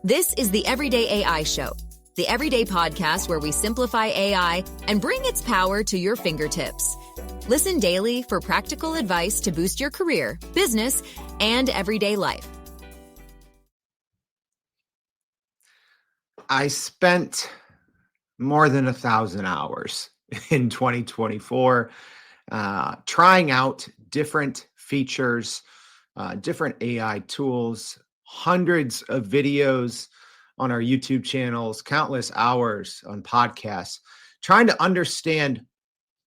This is the Everyday AI Show, the everyday podcast where we simplify AI and bring its power to your fingertips. Listen daily for practical advice to boost your career, business, and everyday life. I spent more than 1,000 hours in 2024 trying out different features, different AI tools, hundreds of videos on our YouTube channels, countless hours on podcasts, trying to understand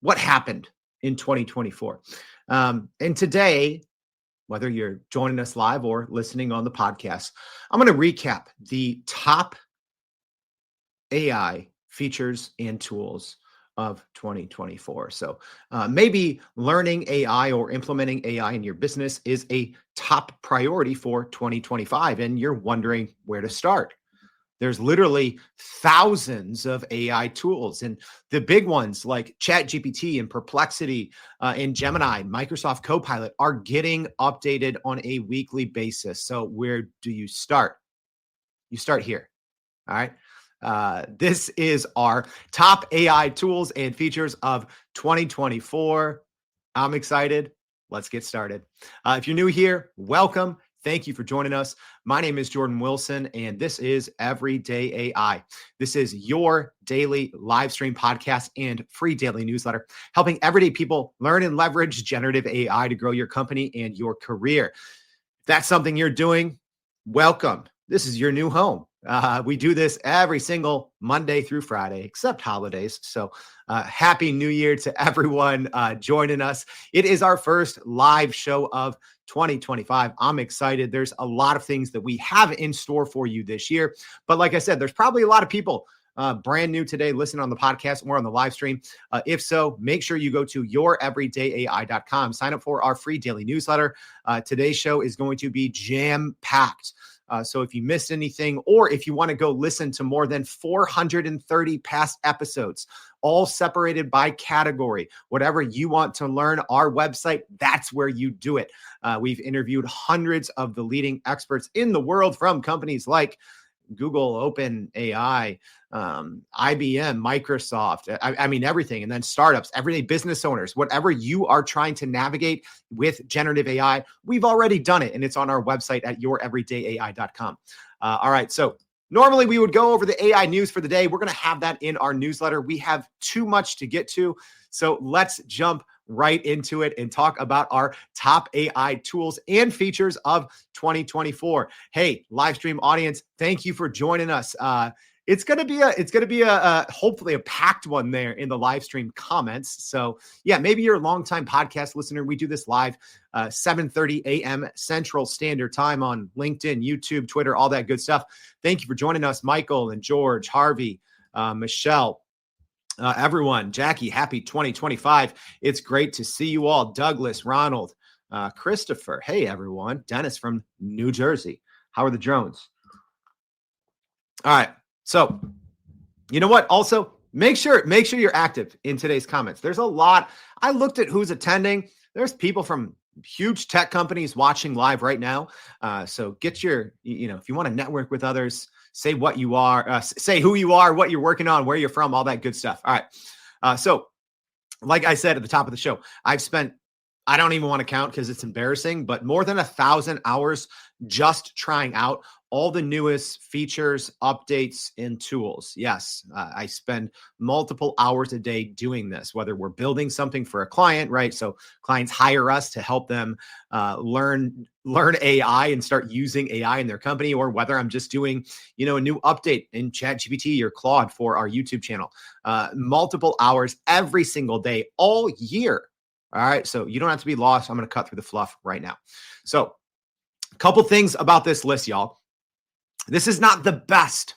what happened in 2024. And today, whether you're joining us live or listening on the podcast, I'm going to recap the top AI features and tools of 2024. So maybe learning AI or implementing AI in your business is a top priority for 2025, and you're wondering where to start. There's literally thousands of AI tools, and the big ones like ChatGPT and Perplexity and Gemini, Microsoft Copilot are getting updated on a weekly basis. So where do you start? You start here. All right. This is our top AI tools and features of 2024. I'm excited. Let's get started. If you're new here, welcome. Thank you for joining us. My name is Jordan Wilson, and this is Everyday AI. This is your daily live stream podcast and free daily newsletter, helping everyday people learn and leverage generative AI to grow your company and your career. If that's something you're doing, welcome. This is your new home. We do this every single Monday through Friday, except holidays. So happy New Year to everyone joining us. It is our first live show of 2025. I'm excited. There's a lot of things that we have in store for you this year. But like I said, there's probably a lot of people brand new today listening on the podcast or on the live stream. If so, make sure you go to youreverydayai.com. Sign up for our free daily newsletter. Today's show is going to be jam-packed. So if you missed anything, or if you want to go listen to more than 430 past episodes, all separated by category, whatever you want to learn, our website, that's where you do it. We've interviewed hundreds of the leading experts in the world from companies like Google, OpenAI, IBM, Microsoft, I mean, everything. And then startups, everyday business owners, whatever you are trying to navigate with generative AI, we've already done it. And it's on our website at youreverydayai.com. All right. So normally we would go over the AI news for the day. We're going to have that in our newsletter. We have too much to get to. So let's jump right into it and talk about our top AI tools and features of 2024. Hey, live stream audience, thank you for joining us. It's gonna be a hopefully a packed one there in the live stream comments. So yeah, maybe you're a longtime podcast listener. We do this live 7:30 a.m. Central Standard Time on LinkedIn, YouTube, Twitter, all that good stuff. Thank you for joining us, Michael and George, Harvey, Michelle. Everyone, Jackie, happy 2025. It's great to see you all. Douglas, Ronald, Christopher. Hey, everyone. Dennis from New Jersey. How are the drones? All right. So, you know what? Also, make sure you're active in today's comments. There's a lot. I looked at who's attending. There's people from huge tech companies watching live right now. So get your, if you want to network with others, say what you are, say who you are, what you're working on, where you're from, all that good stuff. All right. So like I said at the top of the show, I've spent, I don't even want to count because it's embarrassing, but more than 1,000 hours just trying out all the newest features, updates, and tools. Yes, I spend multiple hours a day doing this, whether we're building something for a client, right? So clients hire us to help them learn AI and start using AI in their company, or whether I'm just doing, a new update in ChatGPT or Claude for our YouTube channel. Multiple hours every single day, all year. All right, so you don't have to be lost. I'm going to cut through the fluff right now. So a couple things about this list, y'all. This is not the best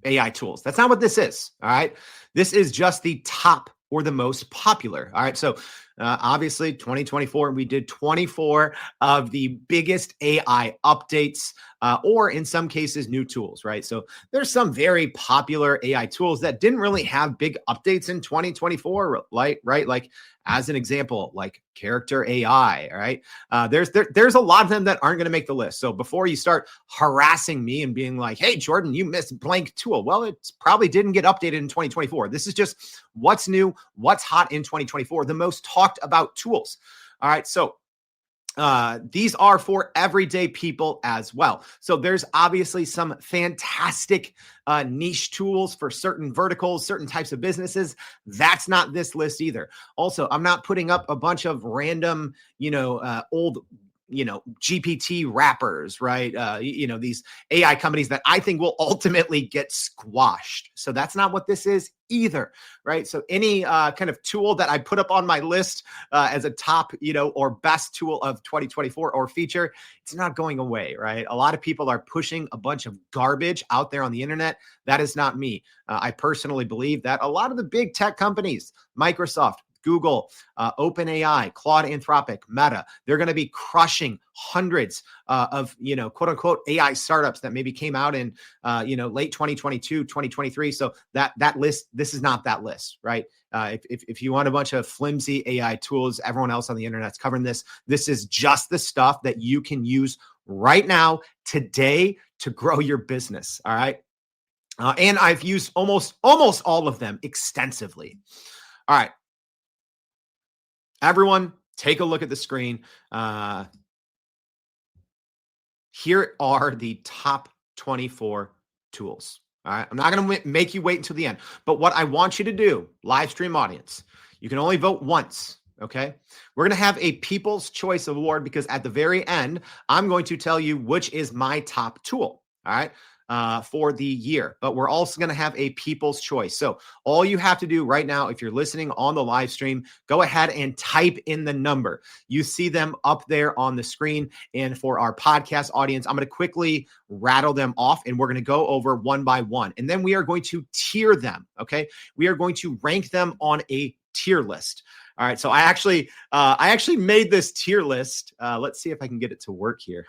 AI tools. That's not what this is. All right. This is just the top or the most popular. All right. So Obviously, 2024, we did 24 of the biggest AI updates, or in some cases, new tools, right? So there's some very popular AI tools that didn't really have big updates in 2024, right? Like, as an example, like character AI, right? There's a lot of them that aren't going to make the list. So before you start harassing me and being like, hey, Jordan, you missed blank tool. Well, it probably didn't get updated in 2024. This is just what's new, what's hot in 2024, the most talked about tools. All right. So these are for everyday people as well. So there's obviously some fantastic niche tools for certain verticals, certain types of businesses. That's not this list either. Also, I'm not putting up a bunch of random, old GPT wrappers, right? These AI companies that I think will ultimately get squashed. So that's not what this is either, right? So any kind of tool that I put up on my list as a top, or best tool of 2024 or feature, it's not going away, right? A lot of people are pushing a bunch of garbage out there on the internet. That is not me. I personally believe that a lot of the big tech companies, Microsoft, Google, OpenAI, Claude, Anthropic, Meta, they're going to be crushing hundreds of, quote unquote, AI startups that maybe came out in, late 2022, 2023. So that list, this is not that list, right? If you want a bunch of flimsy AI tools, everyone else on the internet's covering this. This is just the stuff that you can use right now, today, to grow your business. All right. And I've used almost all of them extensively. All right. Everyone, take a look at the screen. Here are the top 24 tools. All right. I'm not going to make you wait until the end, but what I want you to do, live stream audience, you can only vote once. Okay. We're going to have a People's Choice Award because at the very end, I'm going to tell you which is my top tool. All right. For the year, but we're also going to have a People's Choice. So all you have to do right now, if you're listening on the live stream, go ahead and type in the number. You see them up there on the screen. And for our podcast audience, I'm going to quickly rattle them off and we're going to go over one by one. And then we are going to tier them. Okay. We are going to rank them on a tier list. All right. So I actually made this tier list. Let's see if I can get it to work here.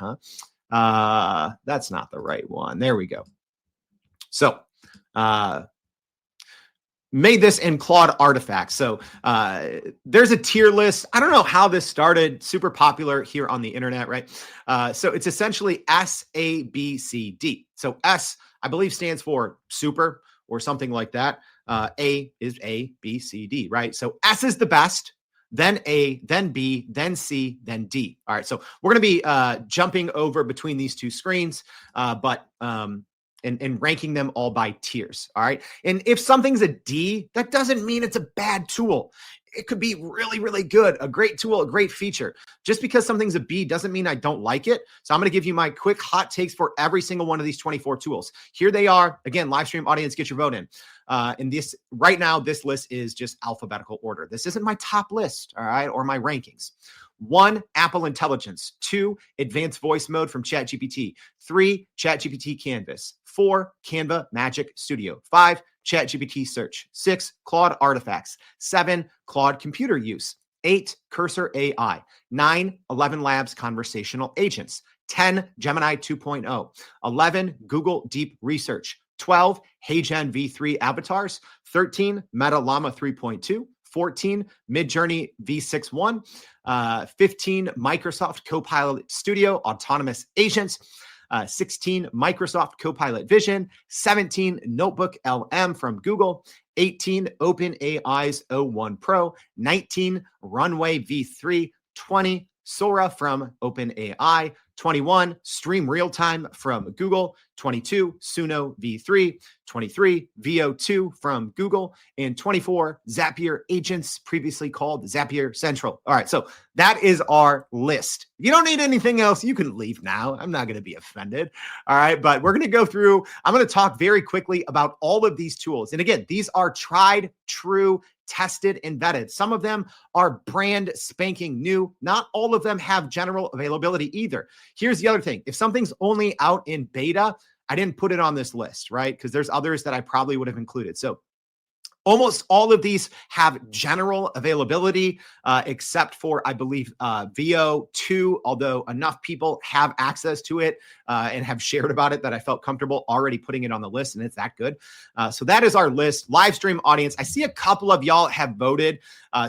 That's not the right one. There we go. So, made this in Claude Artifacts. So there's a tier list. I don't know how this started. Super popular here on the internet, right? So it's essentially S, A, B, C, D. So S, I believe, stands for super or something like that. A is A, B, C, D, right? So S is the best, then A, then B, then C, then D. All right, so we're going to be jumping over between these two screens, but and ranking them all by tiers. All right, and if something's a D, that doesn't mean it's a bad tool. It could be really, really good, a great tool, a great feature. Just because something's a B doesn't mean I don't like it. So I'm going to give you my quick hot takes for every single one of these 24 tools. Here they are. Again, live stream audience, get your vote in. And this right now, this list is just alphabetical order. This isn't my top list, all right, or my rankings. 1, Apple Intelligence. 2, Advanced Voice Mode from ChatGPT. 3, ChatGPT Canvas. 4, Canva Magic Studio. 5, ChatGPT Search. 6, Claude Artifacts. 7, Claude Computer Use. 8, Cursor AI. 9, 11 Labs Conversational Agents. 10, Gemini 2.0. 11, Google Deep Research. 12, HeyGen V3 Avatars. 13, Meta Llama 3.2. 14, Midjourney V6.1. 15, Microsoft Copilot Studio Autonomous Agents. 16, Microsoft Copilot Vision. 17, Notebook LM from Google. 18, OpenAI's O1 Pro. 19, Runway V3. 20, Sora from OpenAI. 21, Stream Realtime from Google. 22, Suno V3. 23, Veo 2 from Google. And 24, Zapier Agents, previously called Zapier Central. All right, so that is our list. If you don't need anything else, you can leave now. I'm not going to be offended. All right, but we're going to go through, I'm going to talk very quickly about all of these tools. And again, these are tried, true, tested, and vetted. Some of them are brand spanking new. Not all of them have general availability either. Here's the other thing. If something's only out in beta, I didn't put it on this list, right? Because there's others that I probably would have included. So Almost all of these have general availability, except for, I believe, Veo 2, although enough people have access to it and have shared about it that I felt comfortable already putting it on the list, and it's that good. So that is our list. Live stream audience. I see a couple of y'all have voted.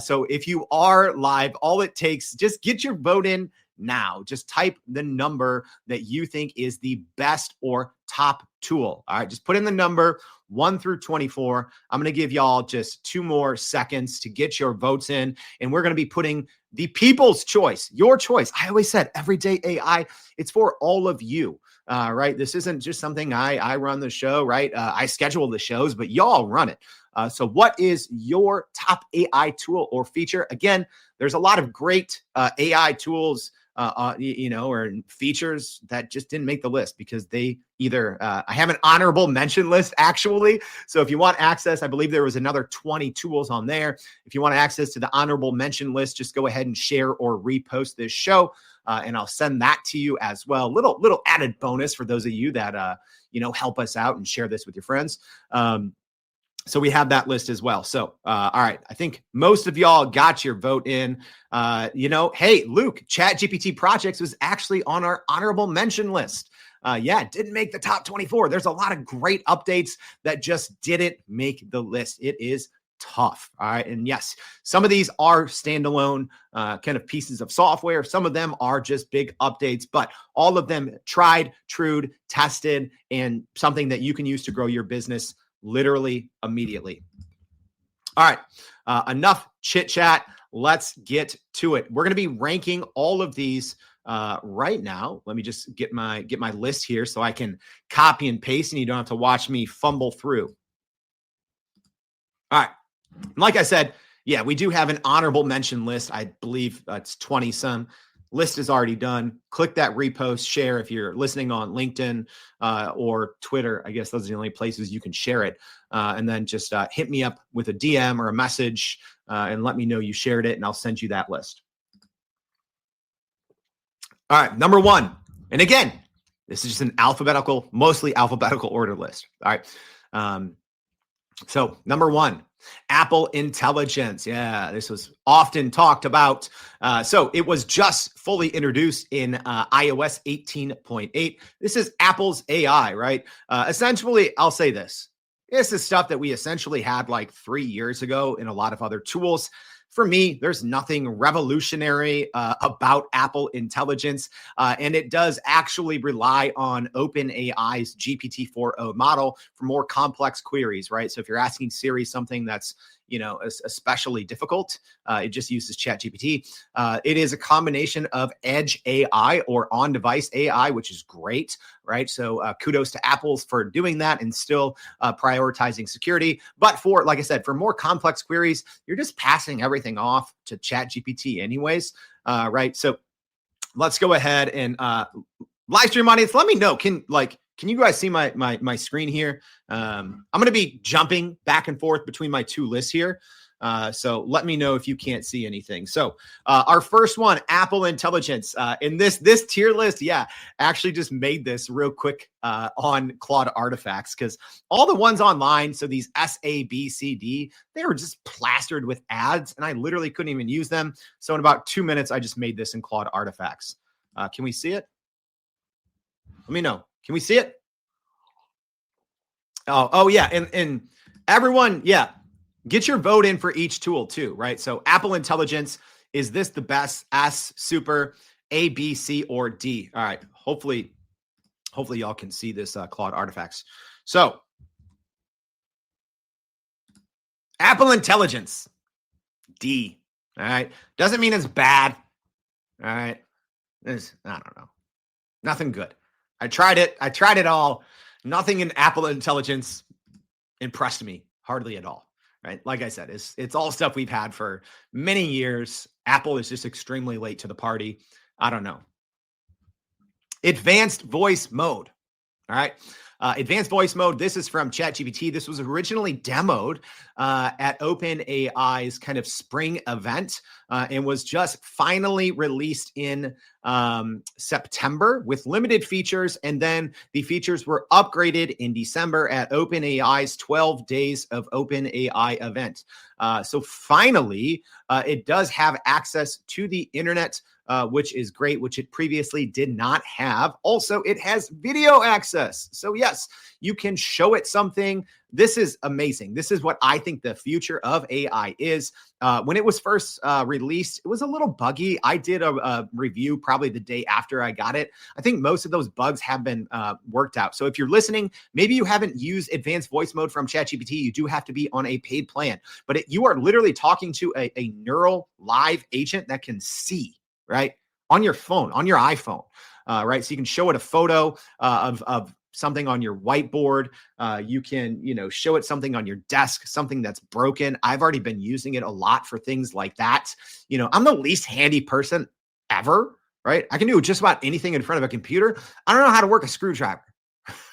So if you are live, all it takes, just get your vote in now. Just type the number that you think is the best or top tool. All right, just put in the number 1 through 24. I'm going to give y'all just 2 more seconds to get your votes in, and we're going to be putting the people's choice, your choice. I always said everyday AI, it's for all of you, right? This isn't just something I run the show, right? I schedule the shows, but y'all run it. So what is your top AI tool or feature? Again, there's a lot of great AI tools or features that just didn't make the list because they either, I have an honorable mention list actually. So if you want access, I believe there was another 20 tools on there. If you want access to the honorable mention list, just go ahead and share or repost this show. And I'll send that to you as well. Little added bonus for those of you that, help us out and share this with your friends. So we have that list as well. So, all right. I think most of y'all got your vote in. Hey, Luke, ChatGPT projects was actually on our honorable mention list. It didn't make the top 24. There's a lot of great updates that just didn't make the list. It is tough. All right. And yes, some of these are standalone kind of pieces of software. Some of them are just big updates, but all of them tried, trued, tested, and something that you can use to grow your business literally immediately. All right, enough chit chat. Let's get to it. We're going to be ranking all of these right now. Let me just get my list here so I can copy and paste, and you don't have to watch me fumble through. All right, like I said, yeah, we do have an honorable mention list. I believe it's 20 some. List is already done. Click that repost, share if you're listening on LinkedIn or Twitter. I guess those are the only places you can share it. And then just hit me up with a DM or a message and let me know you shared it, and I'll send you that list. All right, number 1. And again, this is just an mostly alphabetical order list. All right. So number 1, Apple Intelligence. Yeah, this was often talked about. So it was just fully introduced in iOS 18.8. This is Apple's AI, right? Essentially, I'll say this. This is stuff that we essentially had like 3 years ago in a lot of other tools. For me, there's nothing revolutionary about Apple Intelligence, and it does actually rely on OpenAI's GPT-4o model for more complex queries, right? So if you're asking Siri something that's especially difficult, it just uses ChatGPT. It is a combination of edge AI or on-device AI, which is great, right? So kudos to Apple for doing that and still prioritizing security. But like I said, for more complex queries, you're just passing everything off to ChatGPT anyways, right? So let's go ahead and live stream audience, let me know. Can you guys see my screen here? I'm going to be jumping back and forth between my 2 lists here. So let me know if you can't see anything. So our first one, Apple Intelligence. In this tier list, actually just made this real quick on Claude Artifacts because all the ones online, so these SABCD, they were just plastered with ads and I literally couldn't even use them. So in about 2 minutes, I just made this in Claude Artifacts. Can we see it? Let me know. Can we see it? Oh yeah. And everyone, get your vote in for each tool too, right? So Apple Intelligence, is this the best? S, super, A, B, C, or D? All right. Hopefully y'all can see this Claude Artifacts. So Apple Intelligence, D. All right. Doesn't mean it's bad. All right. I don't know. Nothing good. I tried it all. Nothing in Apple Intelligence impressed me hardly at all, right? Like I said, it's all stuff we've had for many years. Apple is just extremely late to the party. I don't know. Advanced voice mode. All right. Advanced voice mode. This is from ChatGPT. This was originally demoed at OpenAI's kind of spring event and was just finally released in September with limited features. And then the features were upgraded in December at OpenAI's 12 Days of OpenAI event. So finally, it does have access to the internet, which is great, which it previously did not have. Also, it has video access. So yes, you can show it something. This is amazing. This is what I think the future of AI is. When it was first released, it was a little buggy. I did a review probably the day after I got it. I think most of those bugs have been worked out. So if you're listening, maybe you haven't used advanced voice mode from ChatGPT. You do have to be on a paid plan, but you are literally talking to a neural live agent that can see, right? On your phone, on your iPhone, right? So you can show it a photo of something on your whiteboard. You can, show it something on your desk, something that's broken. I've already been using it a lot for things like that. I'm the least handy person ever, right? I can do just about anything in front of a computer. I don't know how to work a screwdriver.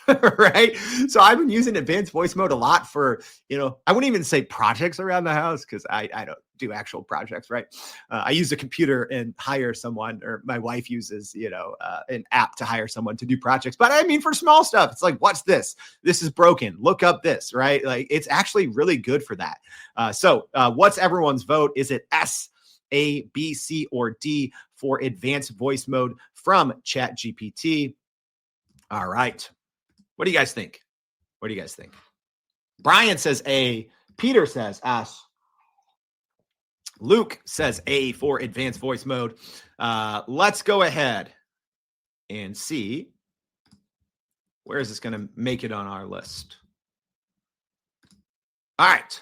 Right. So I've been using advanced voice mode a lot for, I wouldn't even say projects around the house because I don't do actual projects. Right. I use a computer and hire someone, or my wife uses, an app to hire someone to do projects. But I mean, for small stuff, it's like, what's this? This is broken. Look up this. Right. Like it's actually really good for that. So what's everyone's vote? Is it S, A, B, C, or D for advanced voice mode from ChatGPT? All right. What do you guys think? What do you guys think? Brian says A. Peter says S. Luke says A for advanced voice mode. Let's go ahead and see where is this going to make it on our list. All right.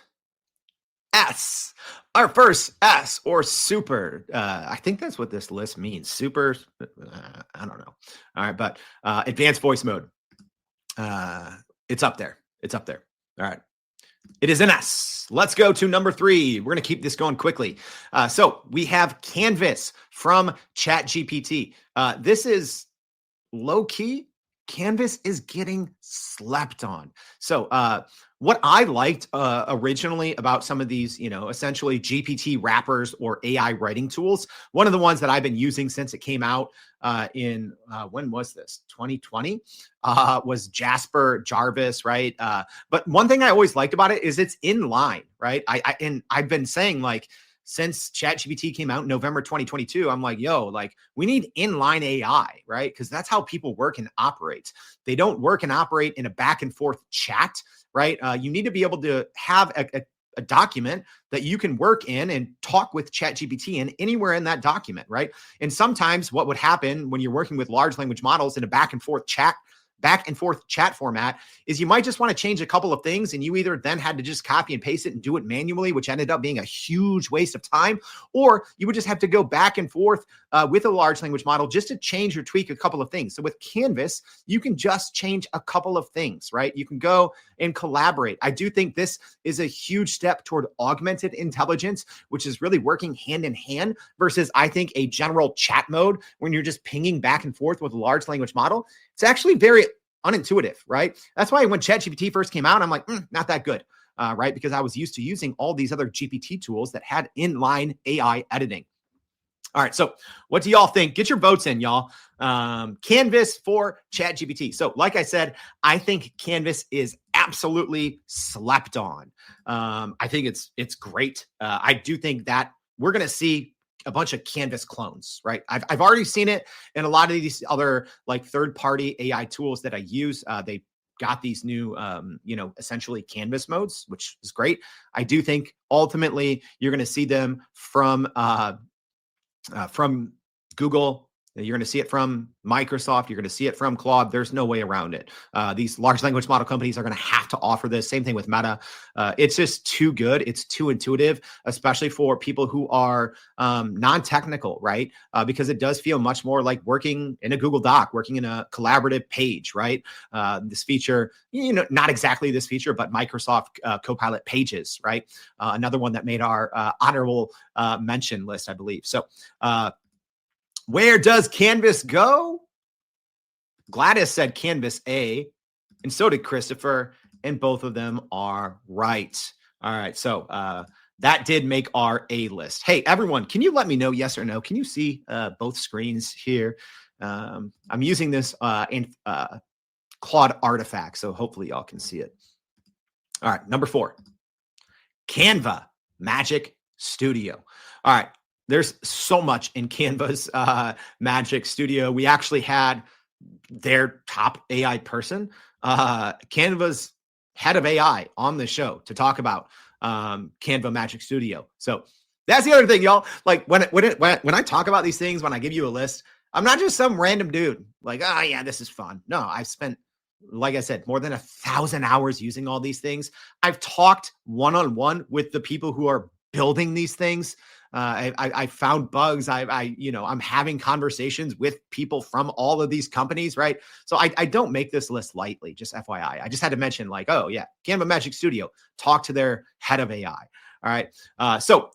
S. Our first S, or super. I think that's what this list means. Super. I don't know. All right. But advanced voice mode. It's up there. It's up there. All right. It is an S. Let's go to number 3. We're going to keep this going quickly. So we have Canvas from ChatGPT. This is low key. Canvas is getting slept on. So what I liked originally about some of these, essentially GPT wrappers or AI writing tools, one of the ones that I've been using since it came out in, when was this? 2020 was Jasper Jarvis, right? But one thing I always liked about it is it's inline, right? And I've been saying since ChatGPT came out in November 2022, I'm like, we need inline AI, right? Because that's how people work and operate. They don't work and operate in a back and forth chat, right? You need to be able to have a document that you can work in and talk with ChatGPT in anywhere in that document, right? And sometimes what would happen when you're working with large language models in a back and forth chat format is you might just want to change a couple of things, and you either then had to just copy and paste it and do it manually, which ended up being a huge waste of time, or you would just have to go back and forth with a large language model just to change or tweak a couple of things. So with Canvas, you can just change a couple of things, right? You can go and collaborate. I do think this is a huge step toward augmented intelligence, which is really working hand in hand versus, I think, a general chat mode when you're just pinging back and forth with a large language model. It's actually very unintuitive, right? That's why when ChatGPT first came out, I'm like, not that good, right? Because I was used to using all these other GPT tools that had inline AI editing. All right, so what do y'all think? Get your votes in, y'all. Canvas for ChatGPT. So like I said, I think Canvas is absolutely slept on. I think it's great. I do think that we're going to see a bunch of Canvas clones, right? I've already seen it in a lot of these other third-party AI tools that I use. They got these new, essentially Canvas modes, which is great. I do think ultimately you're going to see them from Google. You're going to see it from Microsoft. You're going to see it from Claude. There's no way around it. These large language model companies are going to have to offer this. Same thing with Meta. It's just too good. It's too intuitive, especially for people who are non-technical, right? Because it does feel much more like working in a Google Doc, working in a collaborative page, right? This feature, not exactly this feature, but Microsoft Copilot Pages, right? Another one that made our honorable mention list, I believe. So, where does Canvas go? Gladys said Canvas A, and so did Christopher, and both of them are right. All right, so that did make our A list. Hey, everyone, can you let me know yes or no? Can you see both screens here? I'm using this in Claude Artifact, so hopefully y'all can see it. All right, number 4, Canva Magic Studio. All right, there's so much in Canva's Magic Studio. We actually had their top AI person, Canva's head of AI, on the show to talk about Canva Magic Studio. So that's the other thing, y'all. Like when I talk about these things, when I give you a list, I'm not just some random dude like, oh yeah, this is fun. No, I've spent, like I said, more than 1,000 hours using all these things. I've talked one-on-one with the people who are building these things. I found bugs. I'm having conversations with people from all of these companies, right? So I don't make this list lightly, just FYI. I just had to mention like, oh yeah, Canva Magic Studio, talk to their head of AI. All right. So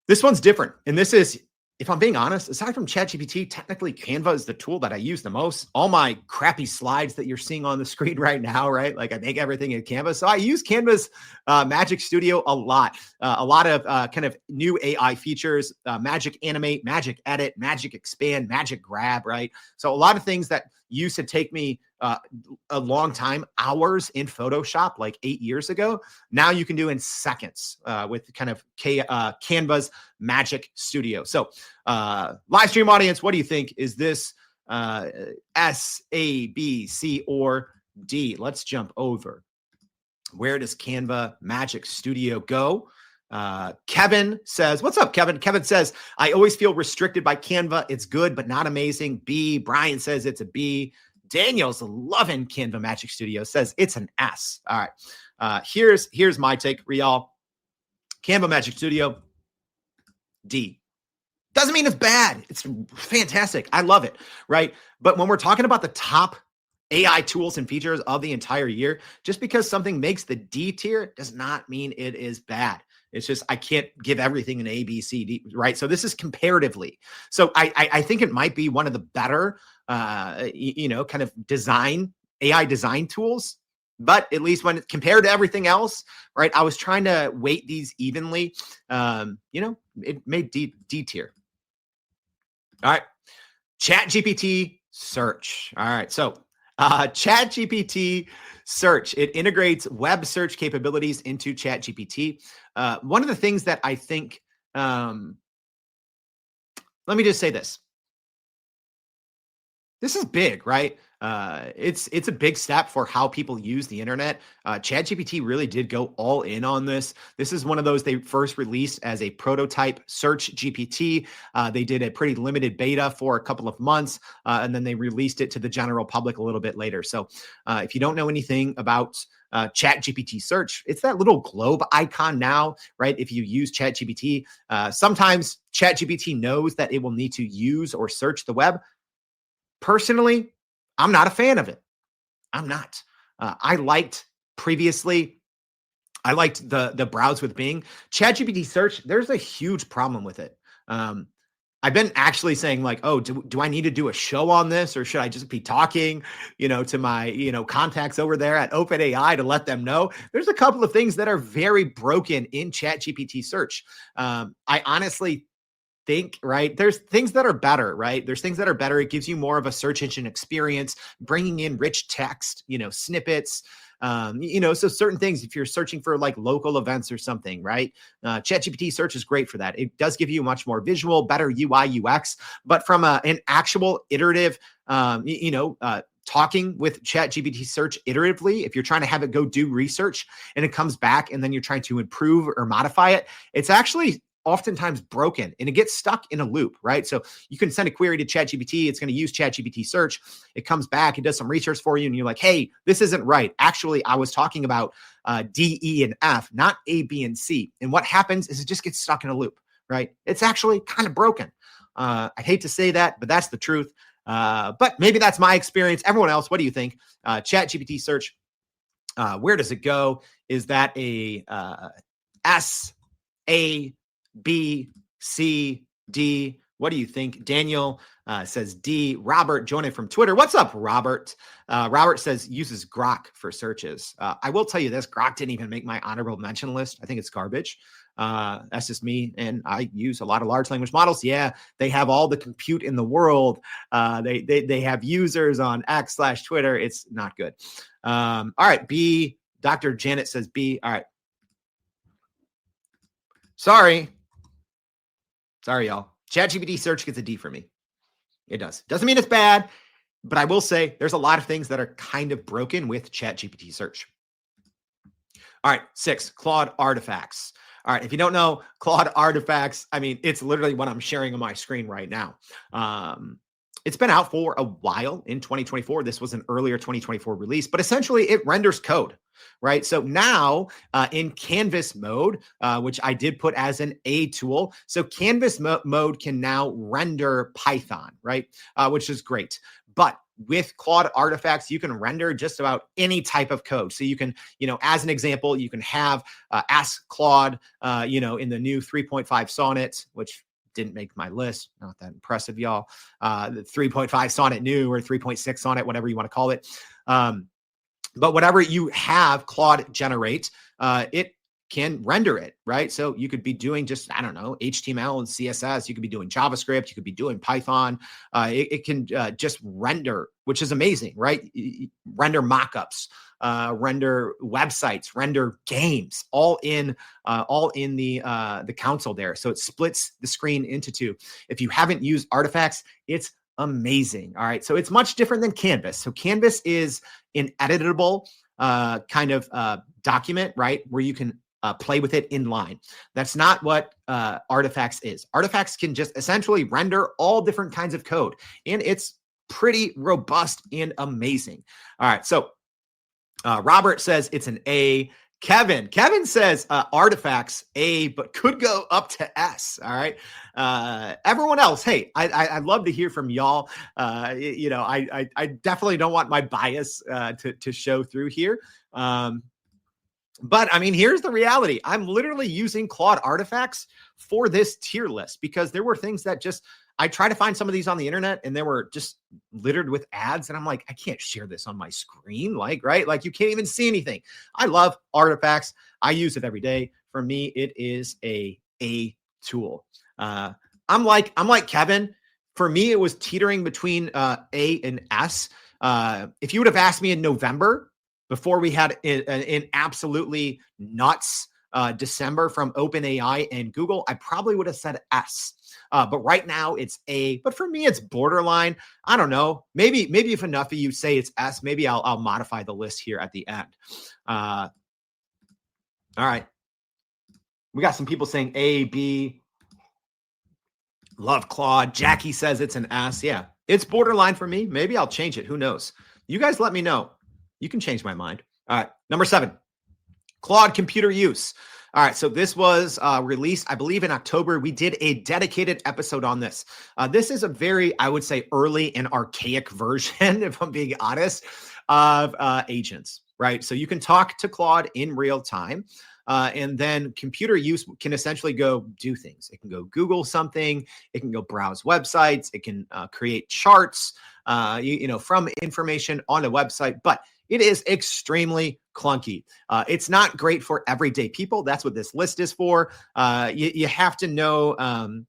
this one's different. And this is, if I'm being honest, aside from ChatGPT, technically Canva is the tool that I use the most. All my crappy slides that you're seeing on the screen right now, right? Like I make everything in Canva. So I use Canva's Magic Studio a lot of kind of new AI features, Magic Animate, Magic Edit, Magic Expand, Magic Grab, right? So a lot of things that used to take me a long time, hours in Photoshop, like 8 years ago, now you can do in seconds with kind of Canva's Magic Studio. So live stream audience, what do you think? Is this S, A, B, C, or D? Let's jump over. Where does Canva Magic Studio go? Kevin says, what's up, Kevin? Kevin says, I always feel restricted by Canva. It's good, but not amazing. B. Brian says it's a B. Daniel's loving Canva Magic Studio, says it's an S. All right. Here's my take, Rial. Canva Magic Studio, D. Doesn't mean it's bad. It's fantastic. I love it, right? But when we're talking about the top AI tools and features of the entire year, just because something makes the D tier does not mean it is bad. It's just, I can't give everything an A, B, C, D, right? So this is comparatively. So I think it might be one of the better, kind of AI design tools, but at least when compared to everything else, right? I was trying to weight these evenly. It made D tier. All right. ChatGPT search. All right. So ChatGPT search, it integrates web search capabilities into ChatGPT. One of the things that I think, let me just say this. This is big, right? It's a big step for how people use the internet. ChatGPT really did go all in on this. This is one of those they first released as a prototype search GPT. They did a pretty limited beta for a couple of months, and then they released it to the general public a little bit later. So if you don't know anything about ChatGPT search, it's that little globe icon now, right? If you use ChatGPT, sometimes ChatGPT knows that it will need to use or search the web. Personally, I'm not a fan of it. I'm not. I liked the browse with Bing. ChatGPT search, there's a huge problem with it. I've been actually saying like, oh, do I need to do a show on this, or should I just be talking, to my, contacts over there at OpenAI to let them know? There's a couple of things that are very broken in ChatGPT search. I honestly think, right, there's things that are better, right? There's things that are better. It gives you more of a search engine experience, bringing in rich text, snippets, so certain things, if you're searching for like local events or something, right? ChatGPT search is great for that. It does give you much more visual, better UI, UX, but from an actual iterative, talking with ChatGPT search iteratively, if you're trying to have it go do research and it comes back and then you're trying to improve or modify it, it's actually oftentimes broken and it gets stuck in a loop, right? So you can send a query to ChatGPT. It's going to use ChatGPT search. It comes back, it does some research for you, and you're like, hey, this isn't right. Actually, I was talking about D, E, and F, not A, B, and C. And what happens is it just gets stuck in a loop, right? It's actually kind of broken. I hate to say that, but that's the truth. But maybe that's my experience. Everyone else, what do you think? ChatGPT search, where does it go? Is that a S, A, B, C, D? What do you think? Daniel says D. Robert joining from Twitter. What's up, Robert? Robert says uses Grok for searches. I will tell you this, Grok didn't even make my honorable mention list. I think it's garbage. That's just me. And I use a lot of large language models. Yeah, they have all the compute in the world. They have users on X/Twitter. It's not good. All right, B. Dr. Janet says B. All right. Sorry, y'all. ChatGPT search gets a D for me. It does. Doesn't mean it's bad, but I will say there's a lot of things that are kind of broken with ChatGPT search. All right, 6, Claude artifacts. All right, if you don't know, Claude artifacts, I mean, it's literally what I'm sharing on my screen right now. It's been out for a while in 2024. This was an earlier 2024 release, but essentially it renders code, right? So now in Canvas mode, which I did put as an A tool. So Canvas mode can now render Python, right? Which is great. But with Claude artifacts, you can render just about any type of code. So you can, as an example, you can have ask Claude, in the new 3.5 Sonnet, which didn't make my list. Not that impressive, y'all. The 3.5 Sonnet new or 3.6 Sonnet, whatever you want to call it. But whatever you have Claude generate, it can render it, right? So you could be doing just, I don't know, HTML and CSS. You could be doing JavaScript. You could be doing Python. It can just render, which is amazing, right? Render mockups, render websites, render games, all in the console there. So it splits the screen into two. If you haven't used artifacts, it's amazing. All right. So it's much different than Canvas. So Canvas is an editable kind of document, right? Where you can play with it in line. That's not what artifacts is. Artifacts can just essentially render all different kinds of code, and it's pretty robust and amazing. All right. So Robert says it's an A. Kevin says artifacts A, but could go up to S. All right. Everyone else, hey, I'd love to hear from y'all. I definitely don't want my bias to show through here. But I mean, here's the reality. I'm literally using Claude artifacts for this tier list because there were things that I tried to find some of these on the internet and they were just littered with ads. And I'm like, I can't share this on my screen. Right? Like you can't even see anything. I love artifacts. I use it every day. For me, it is a tool. I'm like Kevin. For me, it was teetering between A and S. If you would have asked me in November, before we had an absolutely nuts December from OpenAI and Google, I probably would have said S. But right now it's A. But for me, it's borderline. I don't know. Maybe if enough of you say it's S, maybe I'll modify the list here at the end. All right. We got some people saying A, B. Love Claude. Jackie says it's an S. Yeah, it's borderline for me. Maybe I'll change it. Who knows? You guys let me know. You can change my mind. All right. Number 7, Claude computer use. All right. So this was released, I believe, in October. We did a dedicated episode on this. This is a very, I would say, early and archaic version, if I'm being honest, of agents, right? So you can talk to Claude in real time. And then computer use can essentially go do things. It can go Google something. It can go browse websites. It can create charts, from information on a website. But it is extremely clunky. It's not great for everyday people. That's what this list is for. You have to know. You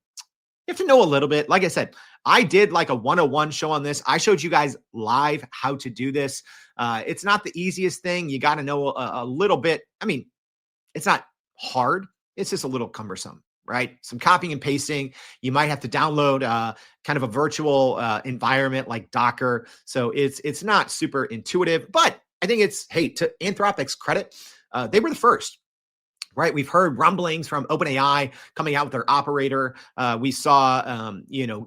have to know a little bit. Like I said, I did like a 101 show on this. I showed you guys live how to do this. It's not the easiest thing. You got to know a little bit. I mean, it's not hard. It's just a little cumbersome, right? Some copying and pasting. You might have to download kind of a virtual environment like Docker. So it's not super intuitive, but I think to Anthropic's credit, they were the first. Right. We've heard rumblings from OpenAI coming out with their operator. We saw,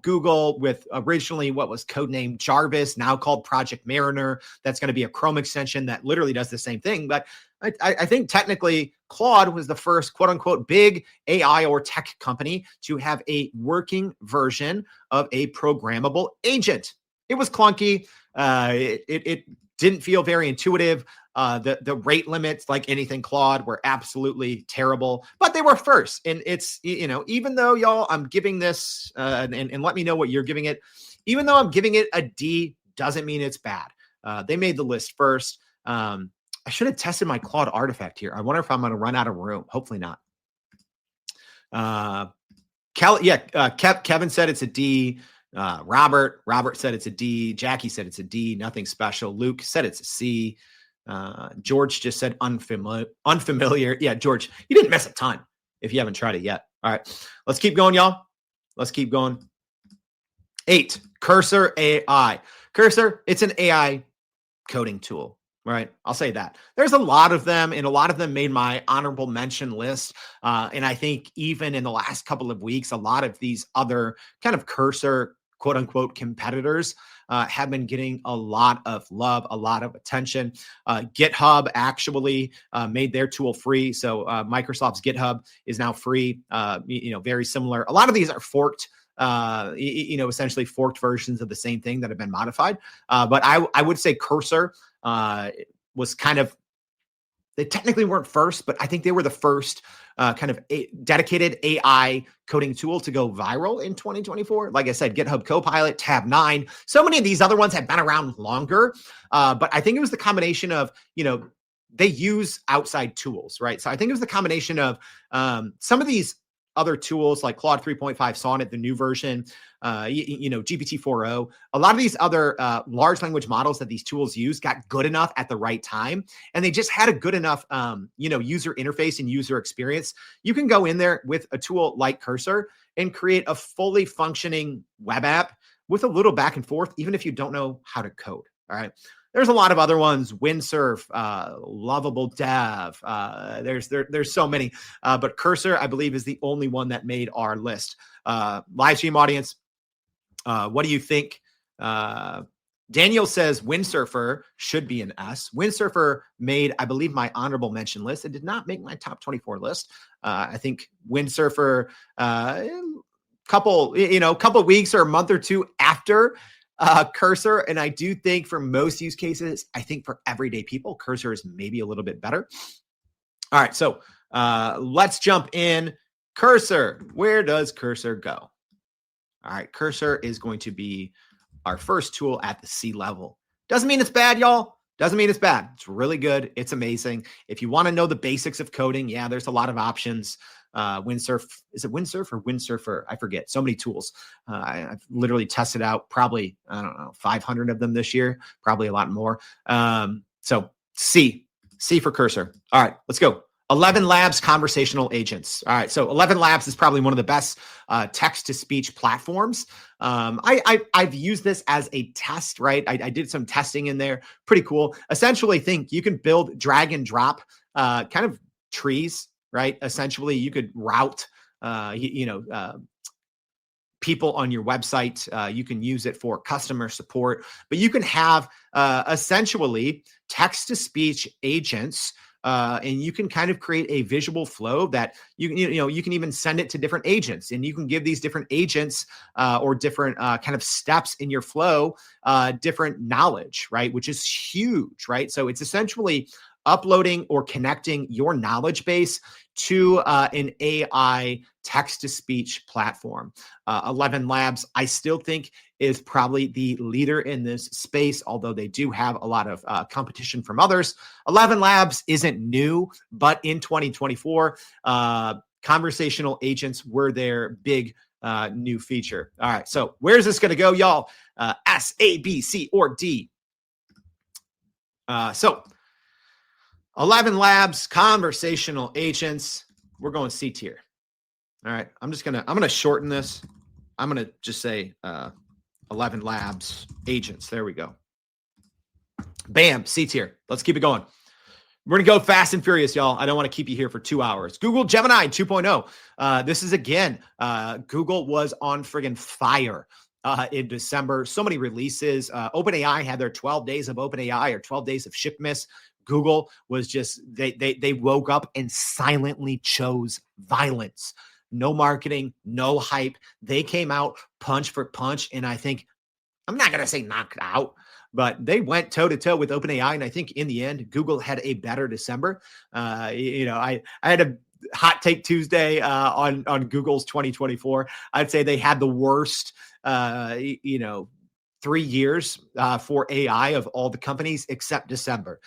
Google with originally what was codenamed Jarvis, now called Project Mariner. That's going to be a Chrome extension that literally does the same thing. But I think technically Claude was the first quote unquote big AI or tech company to have a working version of a programmable agent. It was clunky. It didn't feel very intuitive. The rate limits, like anything Claude, were absolutely terrible, but they were first. And it's, even though y'all, I'm giving this and let me know what you're giving it. even though I'm giving it a D, doesn't mean it's bad. They made the list first. I should have tested my Claude artifact here. I wonder if I'm going to run out of room. Hopefully not. Kevin said it's a D. Robert said it's a D. Jackie said it's a D. Nothing special. Luke said it's a C. George just said unfamiliar. Yeah, George, you didn't miss a ton if you haven't tried it yet. All right, let's keep going, y'all. Let's keep going. 8, Cursor AI. Cursor, it's an AI coding tool, right? I'll say that. There's a lot of them, and a lot of them made my honorable mention list. And I think even in the last couple of weeks, a lot of these other kind of Cursor, quote unquote, competitors have been getting a lot of love, a lot of attention. GitHub actually made their tool free. So Microsoft's GitHub is now free, very similar. A lot of these are forked, essentially forked versions of the same thing that have been modified. But I would say Cursor was kind of, they technically weren't first, but I think they were the first kind of dedicated AI coding tool to go viral in 2024. Like I said, GitHub Copilot, Tab 9. So many of these other ones have been around longer, but I think it was the combination of, they use outside tools, right? So I think it was the combination of some of these other tools like Claude 3.5 Sonnet, the new version, GPT-4o, a lot of these other large language models that these tools use got good enough at the right time. And they just had a good enough, user interface and user experience. You can go in there with a tool like Cursor and create a fully functioning web app with a little back and forth, even if you don't know how to code. All right. There's a lot of other ones, Windsurf, Lovable Dev. There's so many, but Cursor, I believe, is the only one that made our list. Live stream audience, what do you think? Daniel says Windsurfer should be an S. Windsurfer made, I believe, my honorable mention list. It did not make my top 24 list. I think Windsurfer, couple weeks or a month or two after Cursor. And I do think for most use cases, I think for everyday people, Cursor is maybe a little bit better. All right, so let's jump in. Cursor, where does Cursor go? All right, Cursor is going to be our first tool at the C level. Doesn't mean it's bad, y'all. Doesn't mean it's bad. It's really good. It's amazing. If you want to know the basics of coding, yeah, there's a lot of options. Windsurf, is it Windsurf or Windsurfer? I forget. So many tools. I've literally tested out probably, 500 of them this year, probably a lot more. So C for Cursor. All right, let's go. 11 Labs conversational agents. All right, so 11 Labs is probably one of the best text-to-speech platforms. I've used this as a test, right? I did some testing in there. Pretty cool. Essentially, think you can build drag and drop kind of trees, right? Essentially, you could route, people on your website. You can use it for customer support, but you can have essentially text-to-speech agents. And you can kind of create a visual flow that you can even send it to different agents, and you can give these different agents or different kind of steps in your flow, different knowledge, right? Which is huge, right? So it's essentially uploading or connecting your knowledge base to an AI text-to-speech platform. 11 Labs, I still think, is probably the leader in this space, although they do have a lot of competition from others. 11 Labs isn't new, but in 2024, conversational agents were their big new feature. All right, so where's this going to go, y'all? S, A, B, C, or D? So 11 Labs, conversational agents. We're going C tier. All right, I'm gonna shorten this. I'm gonna just say 11 Labs agents. There we go. Bam, C tier. Let's keep it going. We're gonna go fast and furious, y'all. I don't want to keep you here for 2 hours. Google Gemini 2.0. This is again, Google was on friggin' fire in December. So many releases. OpenAI had their 12 days of OpenAI or 12 days of Shipmas. Google was just, they woke up and silently chose violence. No marketing, no hype. They came out punch for punch. And I think, I'm not going to say knocked out, but they went toe to toe with OpenAI. And I think in the end, Google had a better December. I had a hot take Tuesday on Google's 2024. I'd say they had the worst you know, 3 years for AI of all the companies except December.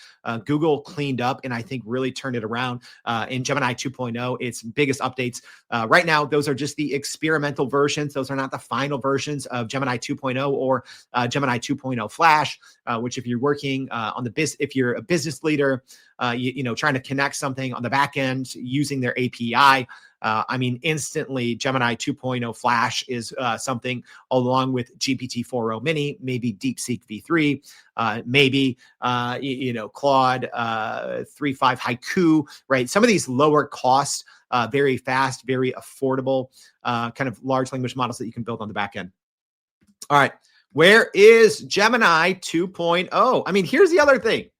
Google cleaned up and I think really turned it around in Gemini 2.0. Its biggest updates right now, those are just the experimental versions. Those are not the final versions of Gemini 2.0 or Gemini 2.0 Flash, which if you're working on if you're a business leader, trying to connect something on the back end using their API, instantly Gemini 2.0 Flash is something along with GPT-4o Mini, maybe DeepSeek V3, maybe, Claude 3.5 Haiku, right? Some of these lower cost, very fast, very affordable kind of large language models that you can build on the back end. All right. Where is Gemini 2.0? Here's the other thing.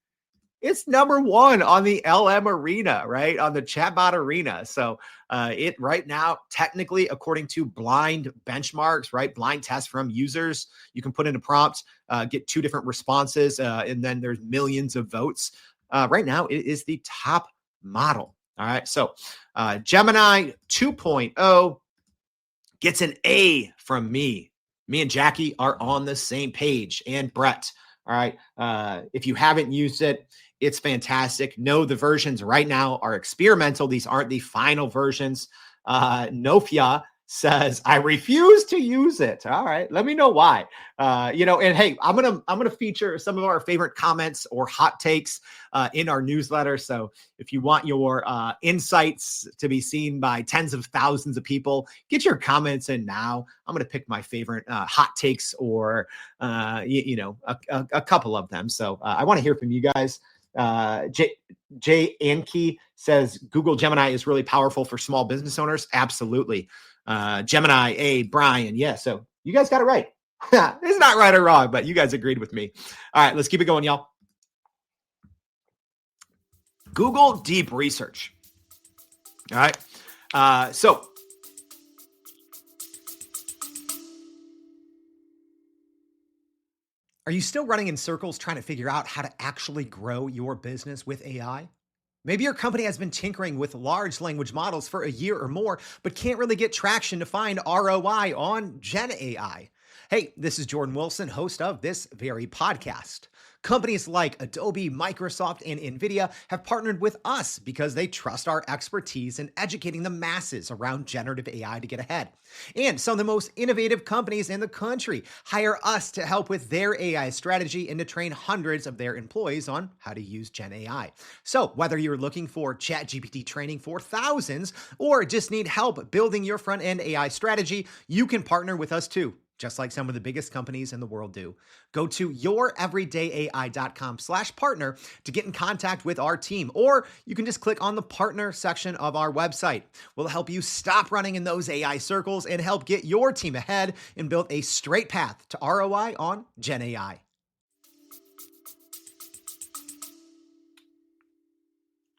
It's number one on the LM arena, right? On the chatbot arena. So it right now, technically, according to blind benchmarks, right? Blind tests from users, you can put in a prompt, get 2 different responses, and then there's millions of votes. Right now, it is the top model. All right. So Gemini 2.0 gets an A from me. Me and Jackie are on the same page, and Brett. All right. If you haven't used it, it's fantastic. No, the versions right now are experimental. These aren't the final versions. Nofia says, I refuse to use it. All right. Let me know why. And hey, I'm gonna feature some of our favorite comments or hot takes in our newsletter. So if you want your insights to be seen by tens of thousands of people, get your comments in now. I'm gonna pick my favorite hot takes or a couple of them. So I want to hear from you guys. Jay Anke says Google Gemini is really powerful for small business owners. Absolutely. Gemini, A, Brian. Yeah. So you guys got it right. It's not right or wrong, but you guys agreed with me. All right, let's keep it going, y'all. Google Deep Research. All right. So are you still running in circles trying to figure out how to actually grow your business with AI? Maybe your company has been tinkering with large language models for a year or more, but can't really get traction to find ROI on Gen AI. Hey, this is Jordan Wilson, host of this very podcast. Companies like Adobe, Microsoft, and NVIDIA have partnered with us because they trust our expertise in educating the masses around generative AI to get ahead. And some of the most innovative companies in the country hire us to help with their AI strategy and to train hundreds of their employees on how to use Gen AI. So whether you're looking for ChatGPT training for thousands or just need help building your front-end AI strategy, you can partner with us too, just like some of the biggest companies in the world do. Go to youreverydayai.com/partner to get in contact with our team, or you can just click on the partner section of our website. We'll help you stop running in those AI circles and help get your team ahead and build a straight path to ROI on Gen AI.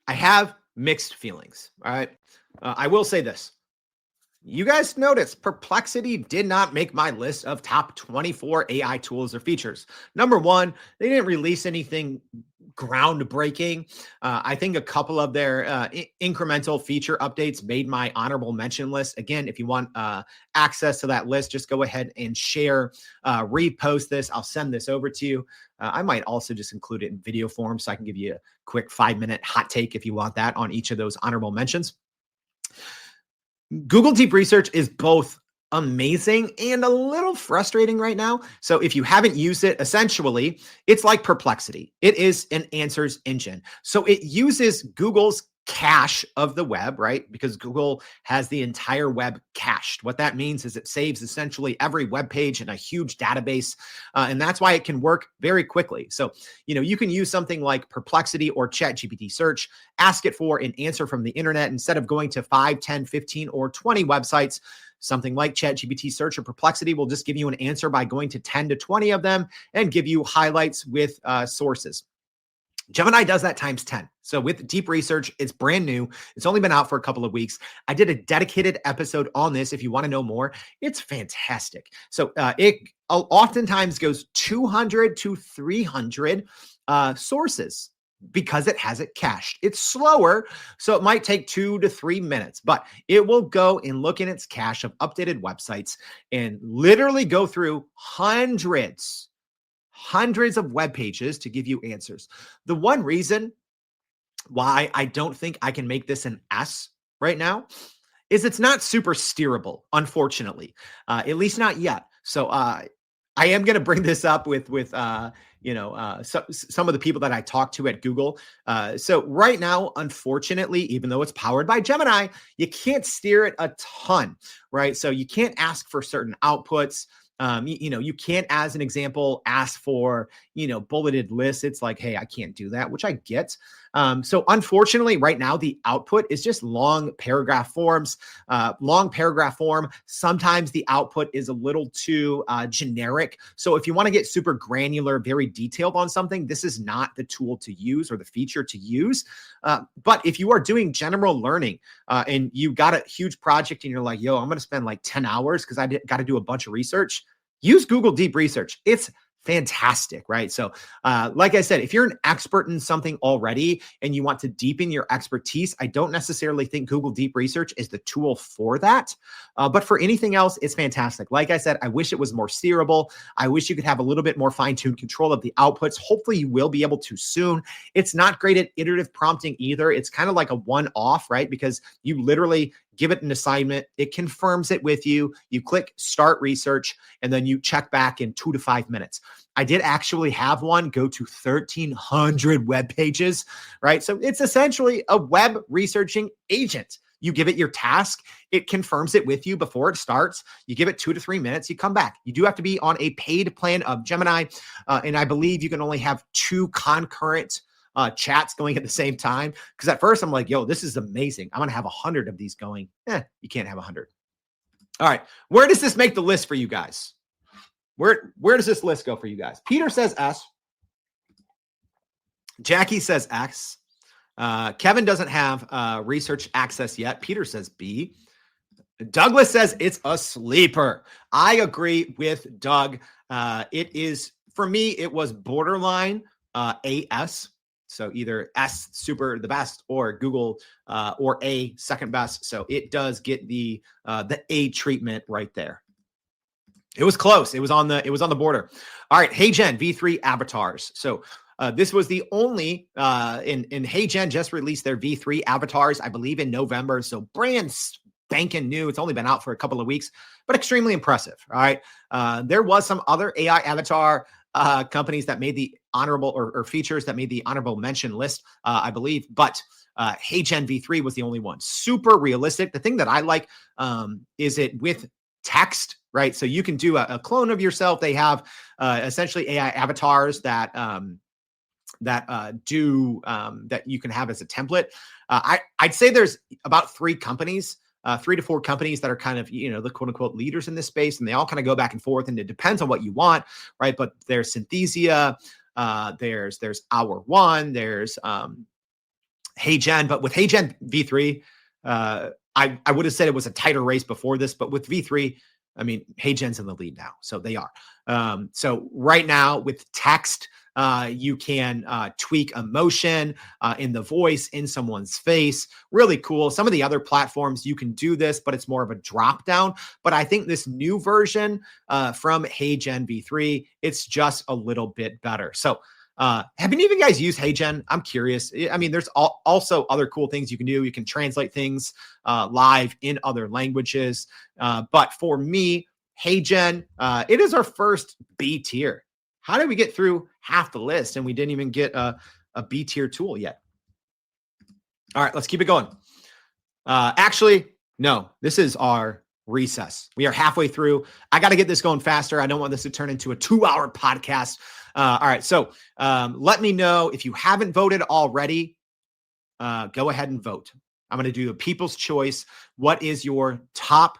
I have mixed feelings, all right? I will say this. You guys noticed Perplexity did not make my list of top 24 AI tools or features. Number one, they didn't release anything groundbreaking. I think a couple of their incremental feature updates made my honorable mention list. Again, if you want access to that list, just go ahead and share, repost this. I'll send this over to you. I might also just include it in video form so I can give you a quick 5-minute hot take if you want that on each of those honorable mentions. Google Deep Research is both amazing and a little frustrating right now. So if you haven't used it, essentially, it's like Perplexity. It is an answers engine. So it uses Google's cache of the web, right? Because Google has the entire web cached. What that means is it saves essentially every web page in a huge database. And that's why it can work very quickly. So, you can use something like Perplexity or ChatGPT search, ask it for an answer from the internet instead of going to 5, 10, 15, or 20 websites. Something like ChatGPT search or Perplexity will just give you an answer by going to 10 to 20 of them and give you highlights with sources. Gemini does that times 10. So with Deep Research, it's brand new. It's only been out for a couple of weeks. I did a dedicated episode on this. If you want to know more, it's fantastic. So it oftentimes goes 200 to 300 sources. because it has it cached. It's slower, so it might take 2 to 3 minutes, but it will go and look in its cache of updated websites and literally go through hundreds of web pages to give you answers. The one reason why I don't think I can make this an S right now is it's not super steerable, unfortunately, at least not yet. So I am going to bring this up with some of the people that I talked to at Google. So right now, unfortunately, even though it's powered by Gemini, you can't steer it a ton, right? So you can't ask for certain outputs. You can't, as an example, ask for, bulleted lists. It's like, hey, I can't do that, which I get. So unfortunately, right now, the output is just long paragraph forms, long paragraph form. Sometimes the output is a little too generic. So if you want to get super granular, very detailed on something, this is not the tool to use or the feature to use. But if you are doing general learning and you got a huge project and you're like, yo, I'm going to spend like 10 hours because I got to do a bunch of research, use Google Deep Research. It's fantastic, right? So, like I said, if you're an expert in something already and you want to deepen your expertise, I don't necessarily think Google Deep Research is the tool for that. But for anything else, it's fantastic. Like I said, I wish it was more steerable. I wish you could have a little bit more fine-tuned control of the outputs. Hopefully you will be able to soon. It's not great at iterative prompting either. It's kind of like a one-off, right? Because you literally give it an assignment, it confirms it with you, you click start research, and then you check back in 2 to 5 minutes. I did actually have one go to 1,300 web pages, right? So it's essentially a web researching agent. You give it your task, it confirms it with you before it starts. You give it 2 to 3 minutes, you come back. You do have to be on a paid plan of Gemini, and I believe you can only have 2 concurrent chats going at the same time. Because at first I'm like, yo, this is amazing. I'm going to have 100 of these going. You can't have 100. All right. Where does this make the list for you guys? Where does this list go for you guys? Peter says S. Jackie says X. Kevin doesn't have research access yet. Peter says B. Douglas says it's a sleeper. I agree with Doug. It is, for me, it was borderline AS. So either S, super the best, or Google or A, second best. So it does get the A treatment right there. It was close. It was on the border. All right, HeyGen V3 avatars. So this was the only in HeyGen just released their V3 avatars, I believe, in November. So brand spanking new. It's only been out for a couple of weeks, but extremely impressive. All right, there was some other AI avatar companies that made the honorable or features that made the honorable mention list, I believe, but HeyGen V3 was the only one. Super realistic. The thing that I like is it with text, right? So you can do a clone of yourself. They have essentially AI avatars that that you can have as a template. I'd say there's about 3 companies, 3 to 4 companies that are kind of, the quote unquote leaders in this space, and they all kind of go back and forth, and it depends on what you want, right? But there's Synthesia, there's Hour One, there's HeyGen, but with HeyGen V3, I would have said it was a tighter race before this, but with V3, I mean, HeyGen's in the lead now, so they are. So right now with text, you can tweak emotion in the voice, in someone's face. Really cool. Some of the other platforms you can do this, but it's more of a drop down. But I think this new version from HeyGen V3, it's just a little bit better. So have any of you guys used HeyGen? I'm curious. I mean, there's also other cool things you can do. You can translate things live in other languages. But for me, HeyGen, it is our first B tier. How did we get through half the list and we didn't even get a B tier tool yet? All right, let's keep it going. Actually, no, this is our recess. We are halfway through. I got to get this going faster. I don't want this to turn into a 2-hour podcast. All right, so let me know if you haven't voted already. Go ahead and vote. I'm going to do a people's choice. What is your top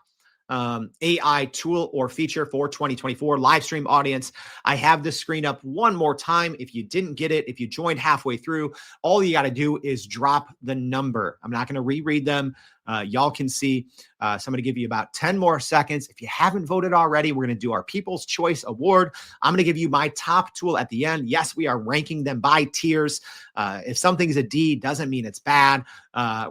AI tool or feature for 2024 live stream audience? I have the screen up one more time. If you didn't get it, if you joined halfway through, all you got to do is drop the number. I'm not going to reread them. Y'all can see. So I'm going to give you about 10 more seconds. If you haven't voted already, we're going to do our People's Choice Award. I'm going to give you my top tool at the end. Yes, we are ranking them by tiers. If something's a D, doesn't mean it's bad,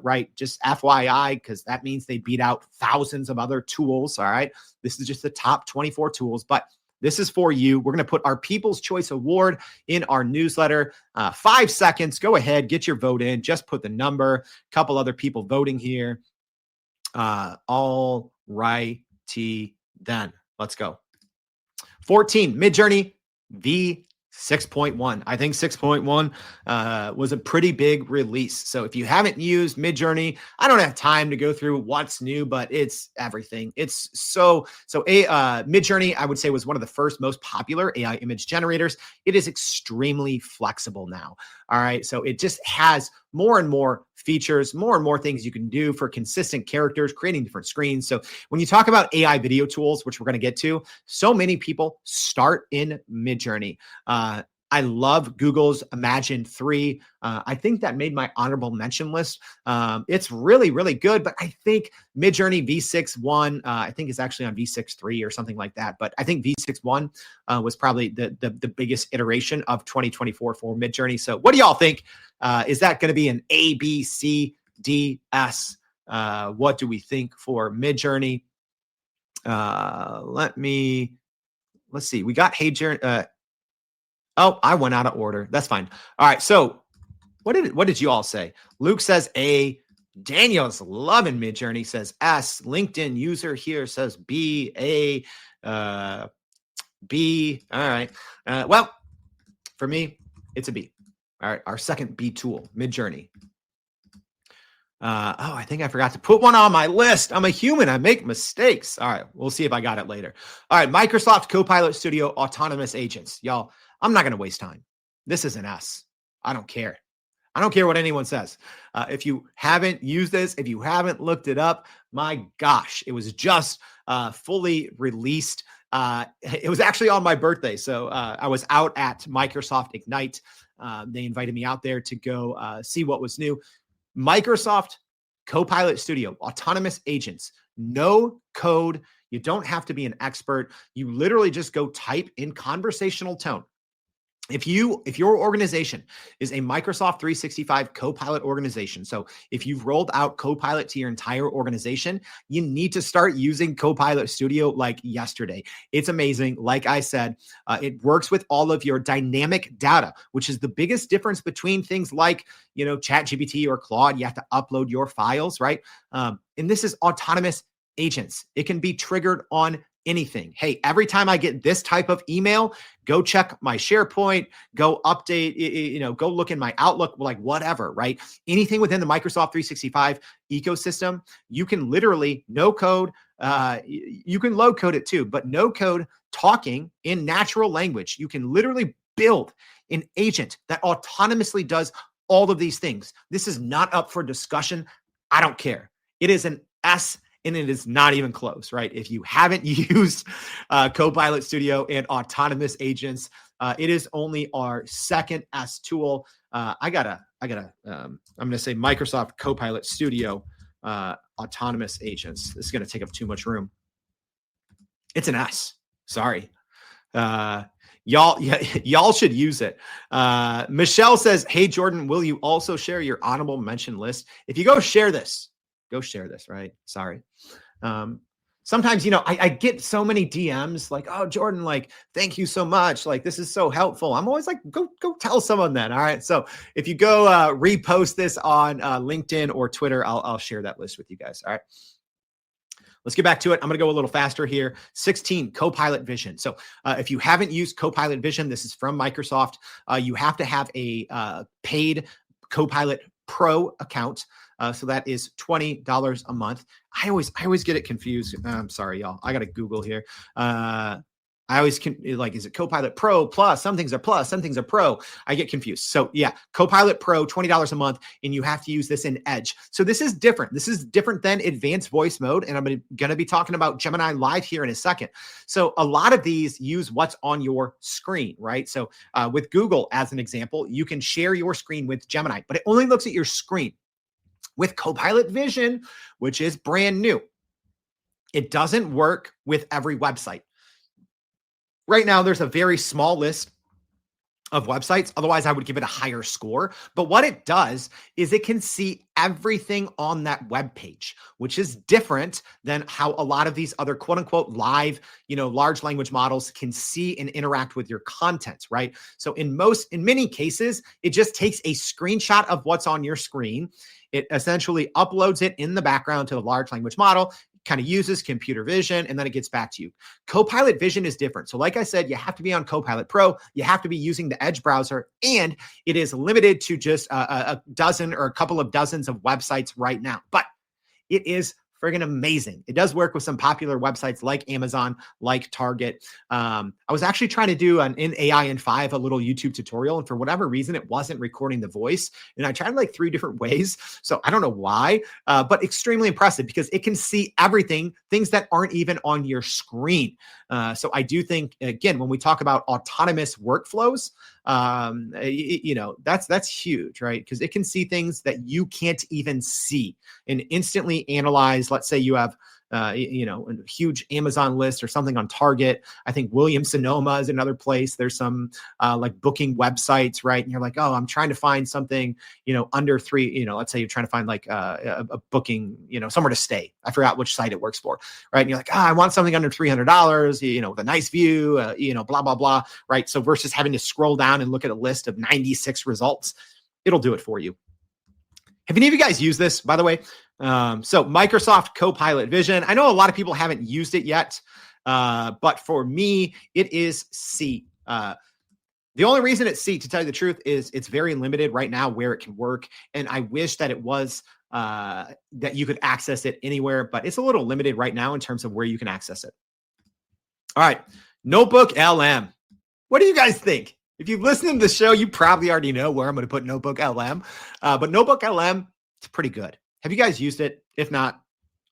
right? Just FYI, because that means they beat out thousands of other tools, all right? This is just the top 24 tools, but this is for you. We're going to put our People's Choice Award in our newsletter. 5 seconds. Go ahead, get your vote in. Just put the number. A couple other people voting here. All righty then. Let's go. 14, Midjourney V6.1. I think 6.1 was a pretty big release. So if you haven't used Midjourney, I don't have time to go through what's new, but it's everything. It's Midjourney, I would say, was one of the first most popular AI image generators. It is extremely flexible now. All right. So it just has more and more features, more and more things you can do for consistent characters, creating different screens. So when you talk about AI video tools, which we're going to get to, so many people start in Midjourney. I love Google's Imagine 3. I think that made my honorable mention list. It's really, really good, but I think Midjourney V6.1, I think is actually on V6.3 or something like that. But I think V6.1 was probably the biggest iteration of 2024 for Midjourney. So what do y'all think? Is that going to be an A, B, C, D, S? What do we think for Midjourney? Let's see. We got Hey Journey. Oh, I went out of order. That's fine. All right. So what did you all say? Luke says A. Daniel's loving Midjourney, says S. LinkedIn user here says B. A. B. All right. Well, for me, it's a B. All right. Our second B tool, Midjourney. I think I forgot to put one on my list. I'm a human. I make mistakes. All right. We'll see if I got it later. All right. Microsoft Copilot Studio autonomous agents. Y'all, I'm not going to waste time. This is an S. I don't care. I don't care what anyone says. If you haven't used this, if you haven't looked it up, my gosh, it was just fully released. It was actually on my birthday. So I was out at Microsoft Ignite. They invited me out there to go see what was new. Microsoft Copilot Studio, autonomous agents, no code. You don't have to be an expert. You literally just go type in conversational tone. If your organization is a Microsoft 365 Copilot organization, so if you've rolled out Copilot to your entire organization, you need to start using Copilot Studio like yesterday. It's amazing. Like I said, it works with all of your dynamic data, which is the biggest difference between things like, ChatGPT or Claude. You have to upload your files, right? And this is autonomous agents. It can be triggered on anything. Hey, every time I get this type of email, go check my SharePoint, go update, go look in my Outlook, like whatever, right? Anything within the Microsoft 365 ecosystem, you can literally no code, you can low code it too, but no code talking in natural language. You can literally build an agent that autonomously does all of these things. This is not up for discussion. I don't care. It is an S. And it is not even close, right? If you haven't used Copilot Studio and autonomous agents, it is only our second S tool. I'm going to say Microsoft Copilot Studio autonomous agents. This is going to take up too much room. It's an S. Sorry. Y'all should use it. Michelle says, hey, Jordan, will you also share your honorable mention list? If you go share this, right? Sorry. Sometimes, I get so many DMs like, oh, Jordan, like, thank you so much. Like, this is so helpful. I'm always like, go tell someone then. All right. So if you go repost this on LinkedIn or Twitter, I'll share that list with you guys. All right. Let's get back to it. I'm going to go a little faster here. 16, Copilot Vision. So if you haven't used Copilot Vision, this is from Microsoft. You have to have a paid Copilot Pro account. So that is $20 a month. I always get it confused. I'm sorry, y'all. I got to Google here. I always is it Copilot Pro Plus? Some things are Plus, some things are Pro. I get confused. So yeah, Copilot Pro, $20 a month, and you have to use this in Edge. So this is different. This is different than advanced voice mode, and I'm going to be talking about Gemini Live here in a second. So a lot of these use what's on your screen, right? So with Google, as an example, you can share your screen with Gemini, but it only looks at your screen. with Copilot Vision, which is brand new. It doesn't work with every website. Right now, there's a very small list of websites. Otherwise, I would give it a higher score. But what it does is it can see everything on that web page, which is different than how a lot of these other quote unquote live, large language models can see and interact with your content, right? So in many cases, it just takes a screenshot of what's on your screen. It essentially uploads it in the background to the large language model, kind of uses computer vision, and then it gets back to you. Copilot Vision is different. So like I said, you have to be on Copilot Pro, you have to be using the Edge browser, and it is limited to just a dozen or a couple of dozens of websites right now. But it is friggin' amazing. It does work with some popular websites like Amazon, like Target. I was actually trying to do an in AI in 5, a little YouTube tutorial, and for whatever reason, it wasn't recording the voice. And I tried like 3 different ways. So I don't know why, but extremely impressive because it can see everything, things that aren't even on your screen. So I do think, again, when we talk about autonomous workflows, that's huge, right? Because it can see things that you can't even see and instantly analyze. Let's say you have, a huge Amazon list or something on Target. I think Williams-Sonoma is another place. There's some like booking websites, right? And you're like, oh, I'm trying to find something, under 3, let's say you're trying to find like a booking, somewhere to stay. I forgot which site it works for, right? And you're like, I want something under $300, with a nice view, blah, blah, blah, right? So versus having to scroll down and look at a list of 96 results, it'll do it for you. Have any of you guys used this, by the way? So Microsoft Copilot Vision. I know a lot of people haven't used it yet, but for me, it is C. The only reason it's C, to tell you the truth, is it's very limited right now where it can work. And I wish that it was that you could access it anywhere, but it's a little limited right now in terms of where you can access it. All right, Notebook LM. What do you guys think? If you've listened to the show, you probably already know where I'm going to put Notebook LM. But Notebook LM, it's pretty good. Have you guys used it? If not,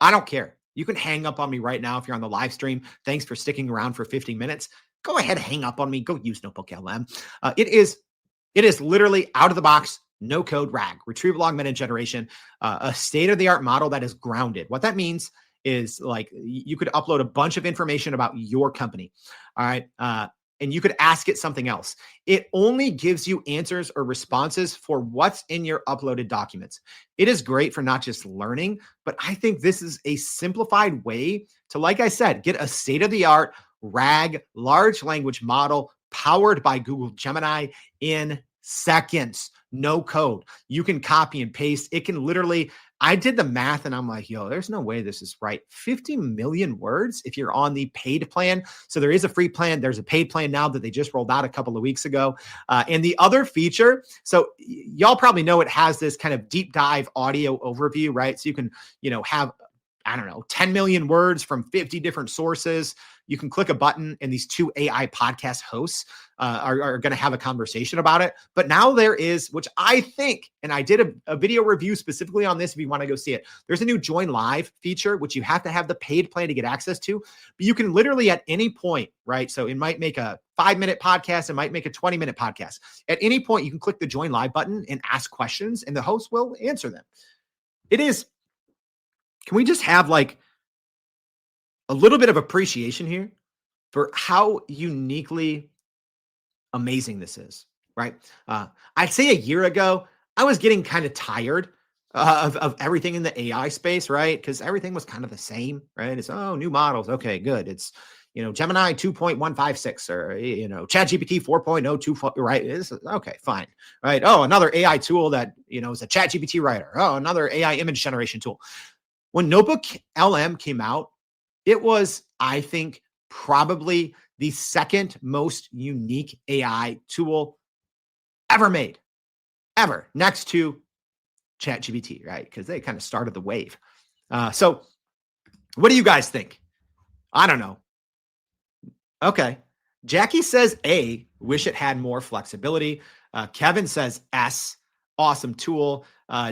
I don't care. You can hang up on me right now if you're on the live stream. Thanks for sticking around for 15 minutes. Go ahead, hang up on me. Go use Notebook LM. It is literally out of the box, no code RAG, retrieval augmented generation, a state-of-the-art model that is grounded. What that means is like you could upload a bunch of information about your company. All right. And you could ask it something else. It only gives you answers or responses for what's in your uploaded documents. It is great for not just learning, but I think this is a simplified way to, like I said, get a state-of-the-art RAG large language model powered by Google Gemini in seconds. No code. You can copy and paste. It can literally, I did the math and I'm like, there's no way this is right. 50 million words if you're on the paid plan. So there is a free plan. There's a paid plan now that they just rolled out a couple of weeks ago. And the other feature, so y'all probably know it has this kind of deep dive audio overview, right? So you can, have, 10 million words from 50 different sources. You can click a button and these 2 AI podcast hosts are going to have a conversation about it. But now there is, which I think, and I did a video review specifically on this if you want to go see it. There's a new Join Live feature, which you have to have the paid plan to get access to. But you can literally at any point, right? So it might make a 5-minute podcast. It might make a 20-minute podcast. At any point, you can click the Join Live button and ask questions and the host will answer them. It is, can we just have like a little bit of appreciation here for how uniquely amazing this is, right? I'd say a year ago, I was getting kind of tired of everything in the AI space, right? Because everything was kind of the same, right? It's, new models. Okay, good. It's, Gemini 2.156 or, ChatGPT 4.024, right? It's, okay, fine, right? Oh, another AI tool that, is a ChatGPT writer. Oh, another AI image generation tool. When Notebook LM came out, it was, I think, probably the second most unique AI tool ever made, ever, next to ChatGPT, right? Because they kind of started the wave. So what do you guys think? I don't know. Okay. Jackie says A, wish it had more flexibility. Kevin says S, awesome tool.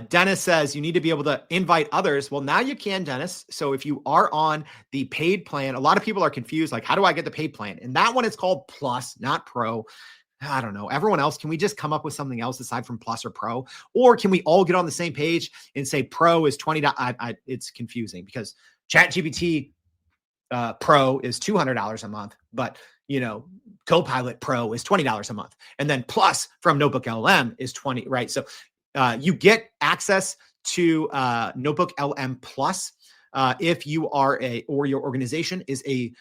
Dennis says you need to be able to invite others. Well, now you can, Dennis. So if you are on the paid plan, a lot of people are confused. Like, how do I get the paid plan? And that one is called Plus, not Pro. I don't know, everyone else, can we just come up with something else aside from Plus or Pro? Or can we all get on the same page and say Pro is $20? It's confusing because ChatGPT Pro is $200 a month, but Copilot Pro is $20 a month. And then Plus from Notebook LM is 20, right? So you get access to Notebook LM Plus if you are or your organization is a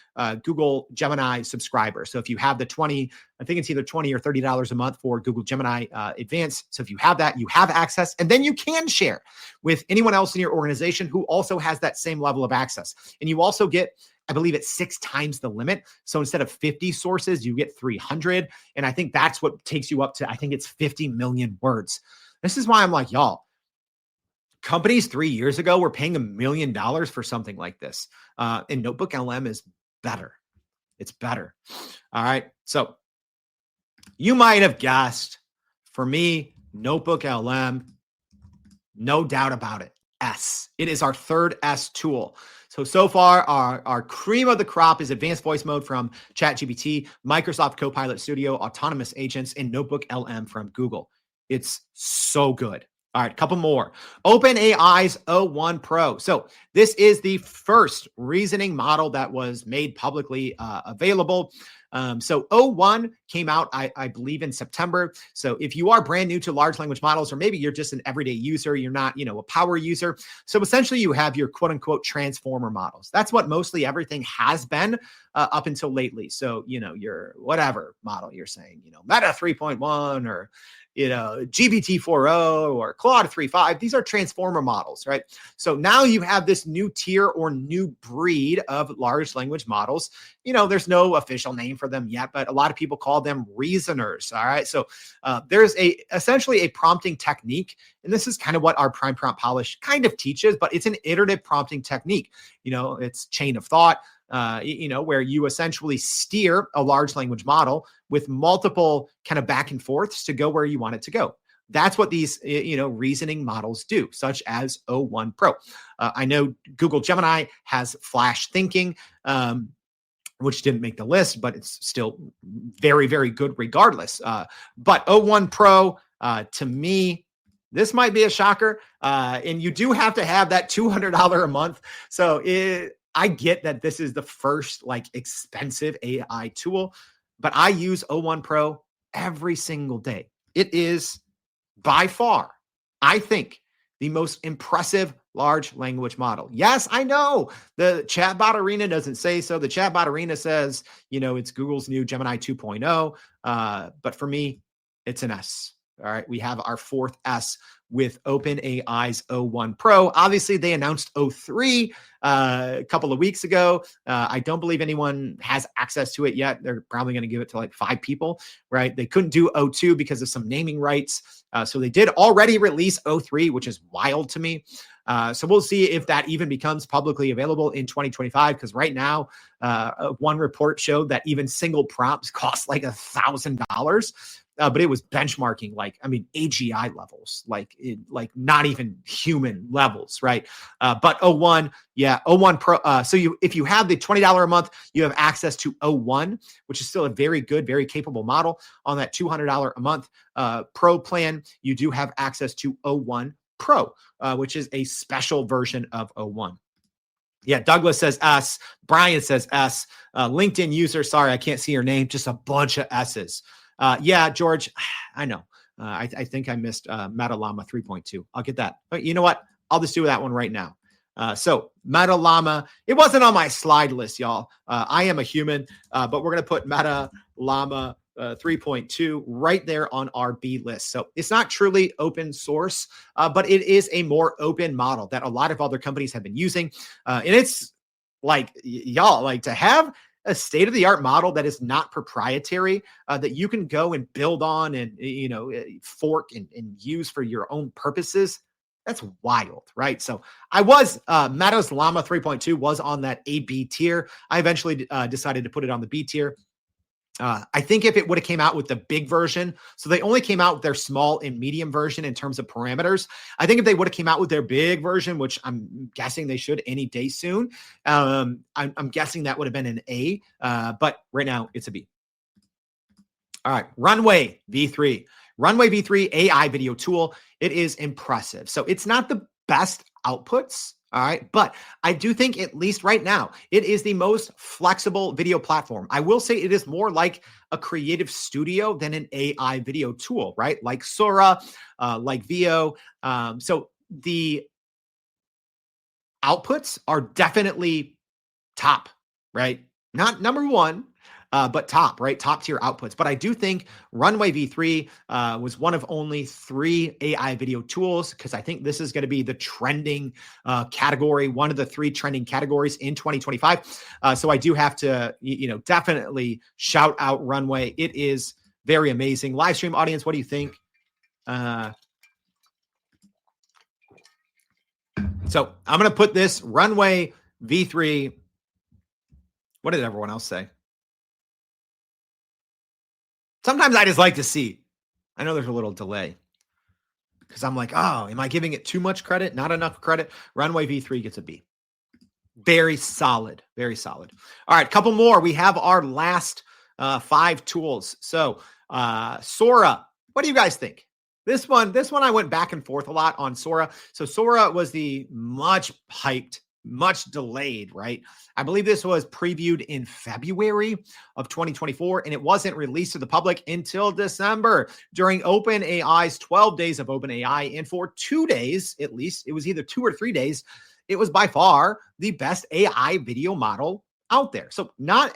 Google Gemini subscriber. So if you have the 20, I think it's either $20 or $30 a month for Google Gemini Advanced. So if you have that, you have access, and then you can share with anyone else in your organization who also has that same level of access. And you also get, I believe it's 6 times the limit. So instead of 50 sources, you get 300. And I think that's what takes you up to, I think it's 50 million words. This is why I'm like, y'all, companies 3 years ago were paying $1 million for something like this. And Notebook LM is better. It's better. All right. So you might have guessed, for me, Notebook LM, no doubt about it, S. It is our third S tool. So far, our cream of the crop is advanced voice mode from ChatGPT, Microsoft Copilot Studio, autonomous agents, and Notebook LM from Google. It's so good. All right, a couple more. OpenAI's O1 Pro. So this is the first reasoning model that was made publicly available. So O1 came out, I believe, in September. So if you are brand new to large language models, or maybe you're just an everyday user, you're not, a power user. So essentially you have your quote unquote transformer models. That's what mostly everything has been up until lately. So, your whatever model you're saying, Meta 3.1 or, GPT 4.0 or Claude 3.5, these are transformer models, right? So now you have this new tier or new breed of large language models. There's no official name for them yet, but a lot of people call them reasoners. All right. So there's essentially a prompting technique. And this is kind of what our prime prompt polish kind of teaches, but it's an iterative prompting technique. It's chain of thought. Where you essentially steer a large language model with multiple kind of back and forths to go where you want it to go. That's what these, reasoning models do, such as O1 Pro. I know Google Gemini has flash thinking, which didn't make the list, but it's still very, very good regardless. But O1 Pro, to me, this might be a shocker. And you do have to have that $200 a month. So I get that this is the first expensive AI tool, but I use O1 Pro every single day. It is by far, I think, the most impressive large language model. Yes, I know the chatbot arena doesn't say so. The chatbot arena says, it's Google's new Gemini 2.0. But for me, it's an S. All right. We have our fourth S with OpenAI's O1 Pro. Obviously, they announced O3 a couple of weeks ago. I don't believe anyone has access to it yet. They're probably going to give it to 5 people, right? They couldn't do O2 because of some naming rights. So they did already release O3, which is wild to me. So we'll see if that even becomes publicly available in 2025, because right now, one report showed that even single prompts cost $1,000. But it was benchmarking AGI levels, not even human levels, right? But O1 Pro. So if you have the $20 a month, you have access to O1, which is still a very good, very capable model. On that $200 a month Pro plan, you do have access to O1 Pro, which is a special version of O1. Yeah, Douglas says S. Brian says S. LinkedIn user, sorry, I can't see your name. Just a bunch of S's. Yeah, George, I know. I think I missed Meta Llama 3.2. I'll get that. But you know what? I'll just do that one right now. So Meta Llama, it wasn't on my slide list, y'all. I am a human, but we're going to put Meta Llama 3.2 right there on our B list. So it's not truly open source, but it is a more open model that a lot of other companies have been using. And it's y'all, to have a state-of-the-art model that is not proprietary, that you can go and build on and, fork and use for your own purposes. That's wild, right? So Meta's Llama 3.2 was on that A-B tier. I eventually decided to put it on the B tier. I think if it would have came out with the big version, so they only came out with their small and medium version in terms of parameters. I think if they would have came out with their big version, which I'm guessing they should any day soon, I'm guessing that would have been an A, but right now it's a B. All right, Runway V3. Runway V3 AI video tool. It is impressive. So it's not the best outputs, all right, but I do think at least right now, it is the most flexible video platform. I will say it is more like a creative studio than an AI video tool, right? Like Sora, like Veo. So the outputs are definitely top, right? Not number one, but top, right? Top tier outputs. But I do think Runway V3 was one of only 3 AI video tools, because I think this is going to be the trending category, one of the 3 trending categories in 2025. So I do have to, definitely shout out Runway. It is very amazing. Live stream audience, what do you think? So I'm going to put this Runway V3. What did everyone else say? Sometimes I just like to see. I know there's a little delay because I'm like, oh, am I giving it too much credit? Not enough credit. Runway V3 gets a B. Very solid. Very solid. All right, a couple more. We have our last 5 tools. So Sora, what do you guys think? This one I went back and forth a lot on Sora. So Sora was the much hyped, much delayed, right? I believe this was previewed in February of 2024, and it wasn't released to the public until December during OpenAI's 12 days of OpenAI. And for 2 days, at least, it was either 2 or 3 days, it was by far the best AI video model out there. So not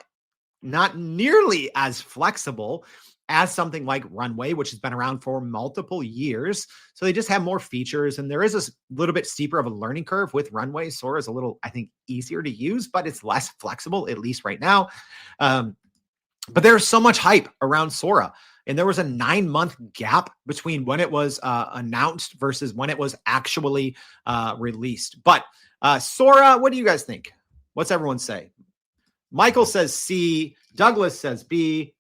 nearly as flexible as something like Runway, which has been around for multiple years. So they just have more features, and there is a little bit steeper of a learning curve with Runway. Sora is a little, I think, easier to use, but it's less flexible, at least right now. But there's so much hype around Sora, and there was a 9-month gap between when it was announced versus when it was actually released. But Sora, what do you guys think? What's everyone say? Michael says C. Douglas says B.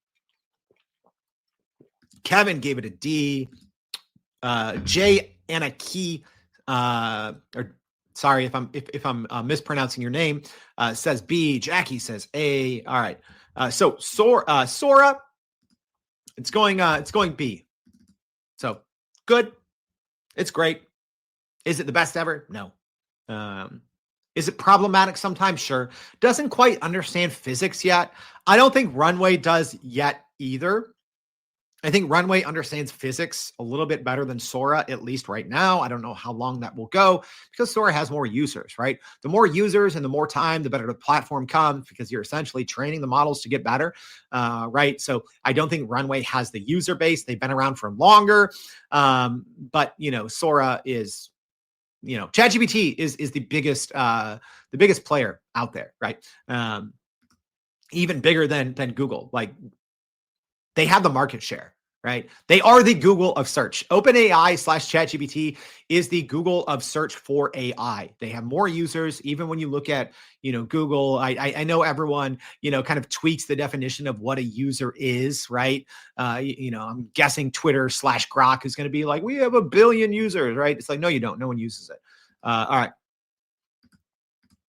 Kevin gave it a D. Jay Anaki, or sorry if I'm mispronouncing your name, says B. Jackie says A. All right. So Sora, it's going B. So good. It's great. Is it the best ever? No. Is it problematic sometimes? Sure. Doesn't quite understand physics yet. I don't think Runway does yet either. I think Runway understands physics a little bit better than Sora, at least right now. I don't know how long that will go because Sora has more users, right? The more users and the more time, the better the platform comes, because you're essentially training the models to get better, right? So I don't think Runway has the user base. They've been around for longer. But, Sora is, ChatGPT is the biggest player out there, right? Even bigger than Google. Like, they have the market share, right? They are the Google of search. OpenAI / ChatGPT is the Google of search for AI. They have more users. Even when you look at, Google, I know everyone, kind of tweaks the definition of what a user is, right? I'm guessing Twitter / Grok is going to be like, we have 1 billion users, right? It's like, no, you don't. No one uses it. All right.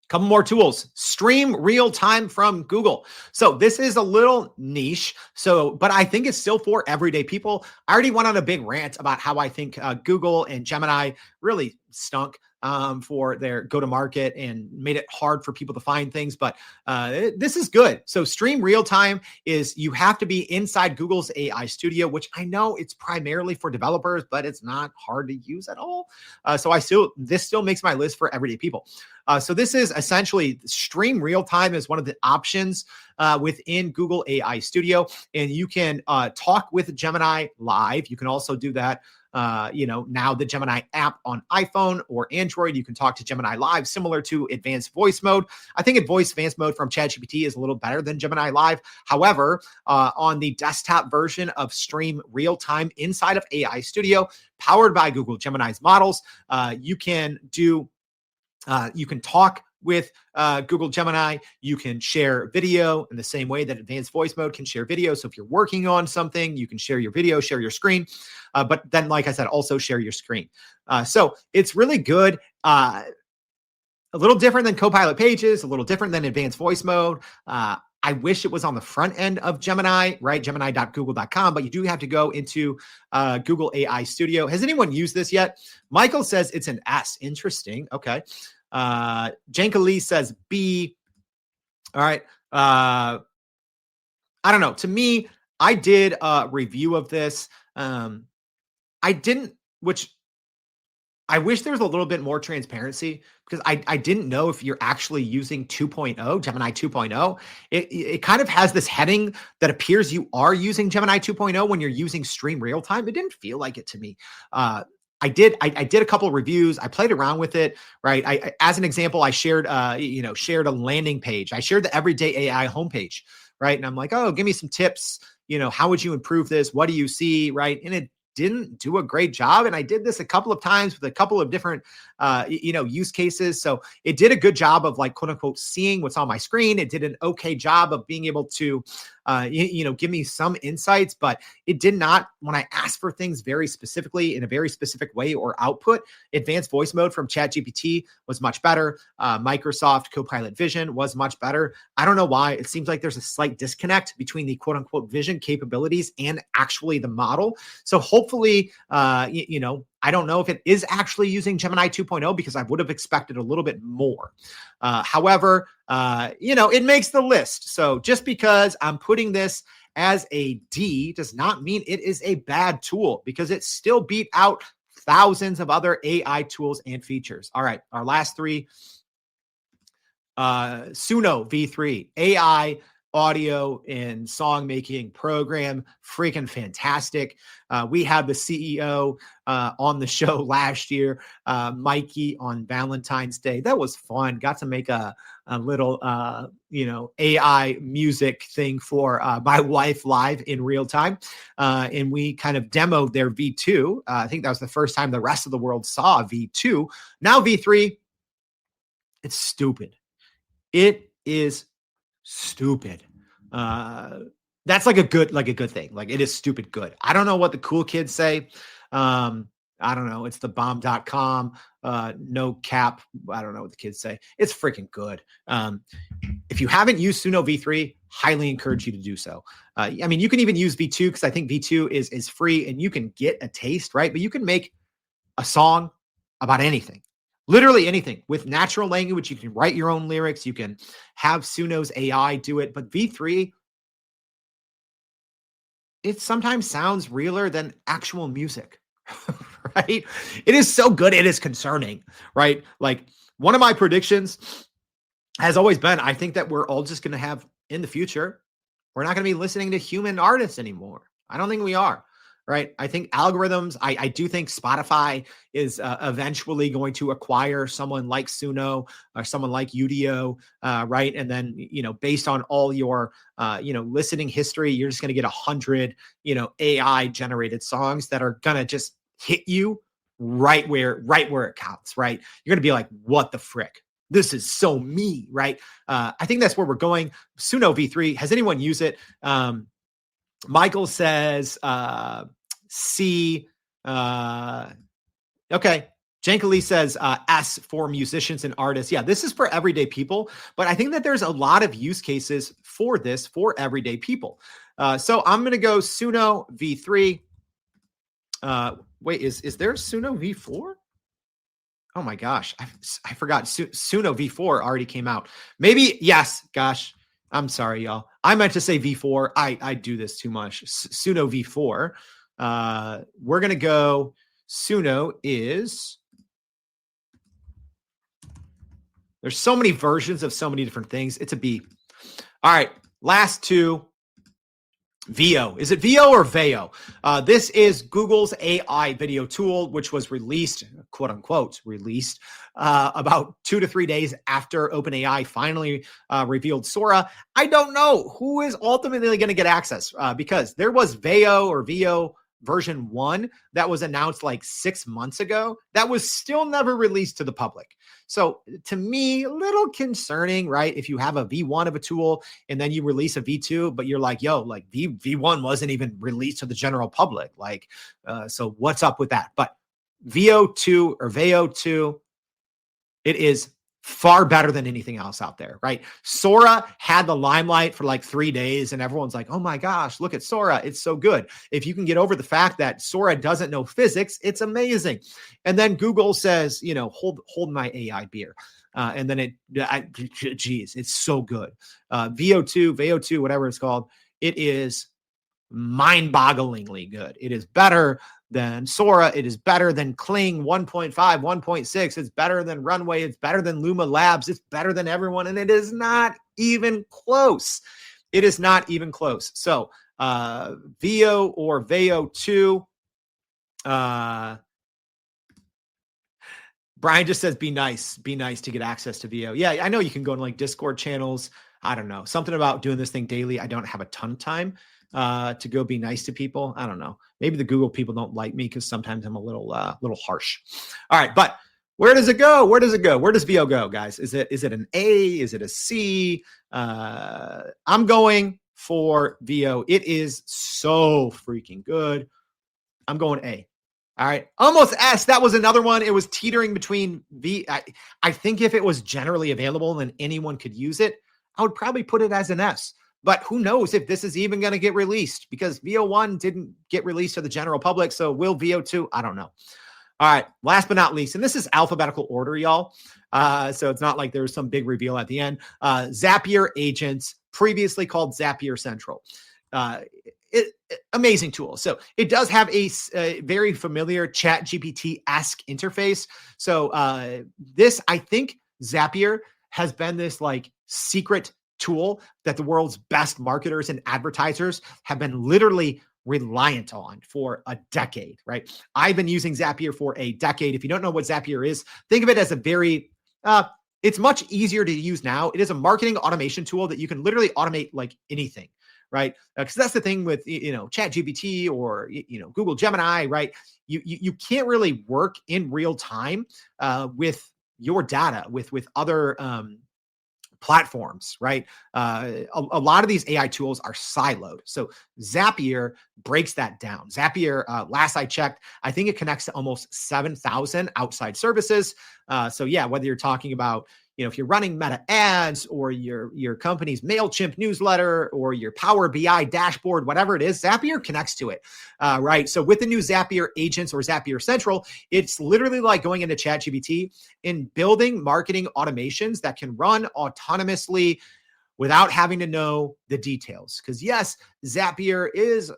Couple more tools. Stream real time from Google. So this is a little niche. But I think it's still for everyday people. I already went on a big rant about how I think Google and Gemini really stunk for their go-to-market and made it hard for people to find things. But this is good. So Stream Real Time is, you have to be inside Google's AI Studio, which I know it's primarily for developers, but it's not hard to use at all. This still makes my list for everyday people. So this is essentially Stream Real Time is one of the options within Google AI Studio, and you can talk with Gemini live. You can also do that. Now the Gemini app on iPhone or Android, you can talk to Gemini Live, similar to advanced voice mode. I think advanced mode from ChatGPT is a little better than Gemini Live. However, on the desktop version of Stream Real Time inside of AI Studio, powered by Google Gemini's models, you can talk with Google Gemini. You can share video in the same way that advanced voice mode can share video. So if you're working on something, you can share your video, share your screen. But then, like I said, also share your screen. So it's really good. A little different than Copilot Pages, a little different than advanced voice mode. I wish it was on the front end of Gemini, right? Gemini.google.com, but you do have to go into Google AI Studio. Has anyone used this yet? Michael says it's an S. Interesting. Okay. Janka Lee says B. All right. I don't know. To me, I did a review of this. I didn't, which I wish there was a little bit more transparency because I didn't know if you're actually using 2.0, Gemini 2.0. It kind of has this heading that appears you are using Gemini 2.0 when you're using Stream Real Time. It didn't feel like it to me. I did a couple of reviews. I played around with it, right? As an example, I shared shared a landing page. I shared the Everyday AI homepage, right? And I'm like, oh, give me some tips. How would you improve this? What do you see, right? And it didn't do a great job. And I did this a couple of times with a couple of different, use cases. So it did a good job of like, quote unquote, seeing what's on my screen. It did an okay job of being able to, give me some insights, but it did not, when I asked for things very specifically in a very specific way or output, advanced voice mode from ChatGPT was much better. Microsoft Copilot Vision was much better. I don't know why. It seems like there's a slight disconnect between the quote unquote vision capabilities and actually the model. So hopefully, I don't know if it is actually using Gemini 2.0 because I would have expected a little bit more. However, it makes the list. So just because I'm putting this as a D does not mean it is a bad tool because it still beat out thousands of other AI tools and features. All right, our last three. Suno V3, AI audio and song making program, freaking fantastic. We had the CEO on the show last year, Mikey, on Valentine's Day. That was fun. Got to make a little AI music thing for my wife live in real time, and we kind of demoed their V2. I think that was the first time the rest of the world saw V2. Now V3, it's stupid. It is stupid. That's like a good thing. Like it is stupid good. I don't know what the cool kids say. I don't know. It's the bomb.com. No cap. I don't know what the kids say. It's freaking good. If you haven't used Suno V3, highly encourage you to do so. You can even use V2 because I think V2 is free and you can get a taste, right? But you can make a song about anything. Literally anything with natural language. You can write your own lyrics. You can have Suno's AI do it. But V3, it sometimes sounds realer than actual music, right? It is so good. It is concerning, right? Like one of my predictions has always been, I think that we're all just going to have in the future, we're not going to be listening to human artists anymore. I don't think we are. Right. I think algorithms, I do think Spotify is eventually going to acquire someone like Suno or someone like Udio. Right. And then, based on all your, listening history, you're just going to get 100, AI generated songs that are going to just hit you right where it counts. Right. You're going to be like, what the frick? This is so me. Right. I think that's where we're going. Suno V3. Has anyone used it? Michael says, C. Okay. Jankali says S for musicians and artists. Yeah, this is for everyday people, but I think that there's a lot of use cases for this for everyday people. So I'm going to go Suno V3. Wait, is there Suno V4? Oh my gosh, I forgot. Suno V4 already came out. Maybe, yes, gosh. I'm sorry, y'all. I meant to say V4. I do this too much. Suno V4. We're going to go, Suno is, there's so many versions of so many different things. It's a B. All right. Last two. Veo. Is it Veo or Veo? This is Google's AI video tool, which was released, quote unquote, about 2 to 3 days after OpenAI finally revealed Sora. I don't know who is ultimately going to get access because there was Veo version 1 that was announced like 6 months ago that was still never released to the public. So to me, a little concerning, right? If you have a V1 of a tool and then you release a V2, but you're like, yo, like V1 wasn't even released to the general public. Like, so what's up with that? But Veo 2, it is far better than anything else out there, right? Sora had the limelight for like 3 days and everyone's like, oh my gosh, look at Sora. It's so good. If you can get over the fact that Sora doesn't know physics, it's amazing. And then Google says, hold my AI beer. And then geez, it's so good. Veo 2, whatever it's called, it is mind-bogglingly good. It is better than Sora. It is better than Kling 1.5, 1.6. It's better than Runway. It's better than Luma Labs. It's better than everyone. And it is not even close. It is not even close. So Veo or Veo 2. Brian just says, be nice to get access to Veo. Yeah, I know you can go to like Discord channels. I don't know. Something about doing this thing daily. I don't have a ton of time to go be nice to people. I don't know. Maybe the Google people don't like me because sometimes I'm a little harsh. All right, but where does it go? Where does Veo go, guys? Is it an A? Is it a C? I'm going for Veo. It is so freaking good. I'm going A. All right, almost S. That was another one. It was teetering between V. I think if it was generally available and anyone could use it, I would probably put it as an S. But who knows if this is even going to get released, because Veo 1 didn't get released to the general public. So will Veo 2? I don't know. All right. Last but not least, and this is alphabetical order, y'all. So it's not like there's some big reveal at the end. Zapier Agents, previously called Zapier Central. Amazing tool. So it does have a very familiar ChatGPT-esque interface. So this, I think Zapier has been this like secret tool that the world's best marketers and advertisers have been literally reliant on for a decade, right? I've been using Zapier for a decade. If you don't know what Zapier is, think of it as a very, it's much easier to use now. It is a marketing automation tool that you can literally automate like anything, right? Because that's the thing with, ChatGPT or, Google Gemini, right? You can't really work in real time with your data, with other platforms, right? A lot of these AI tools are siloed. So Zapier breaks that down. Zapier, last I checked, I think it connects to almost 7,000 outside services. So yeah, whether you're talking about, if you're running Meta ads or your company's MailChimp newsletter or your Power BI dashboard, whatever it is, Zapier connects to it, right? So with the new Zapier Agents or Zapier Central, it's literally like going into ChatGPT and building marketing automations that can run autonomously without having to know the details. Because yes, Zapier is,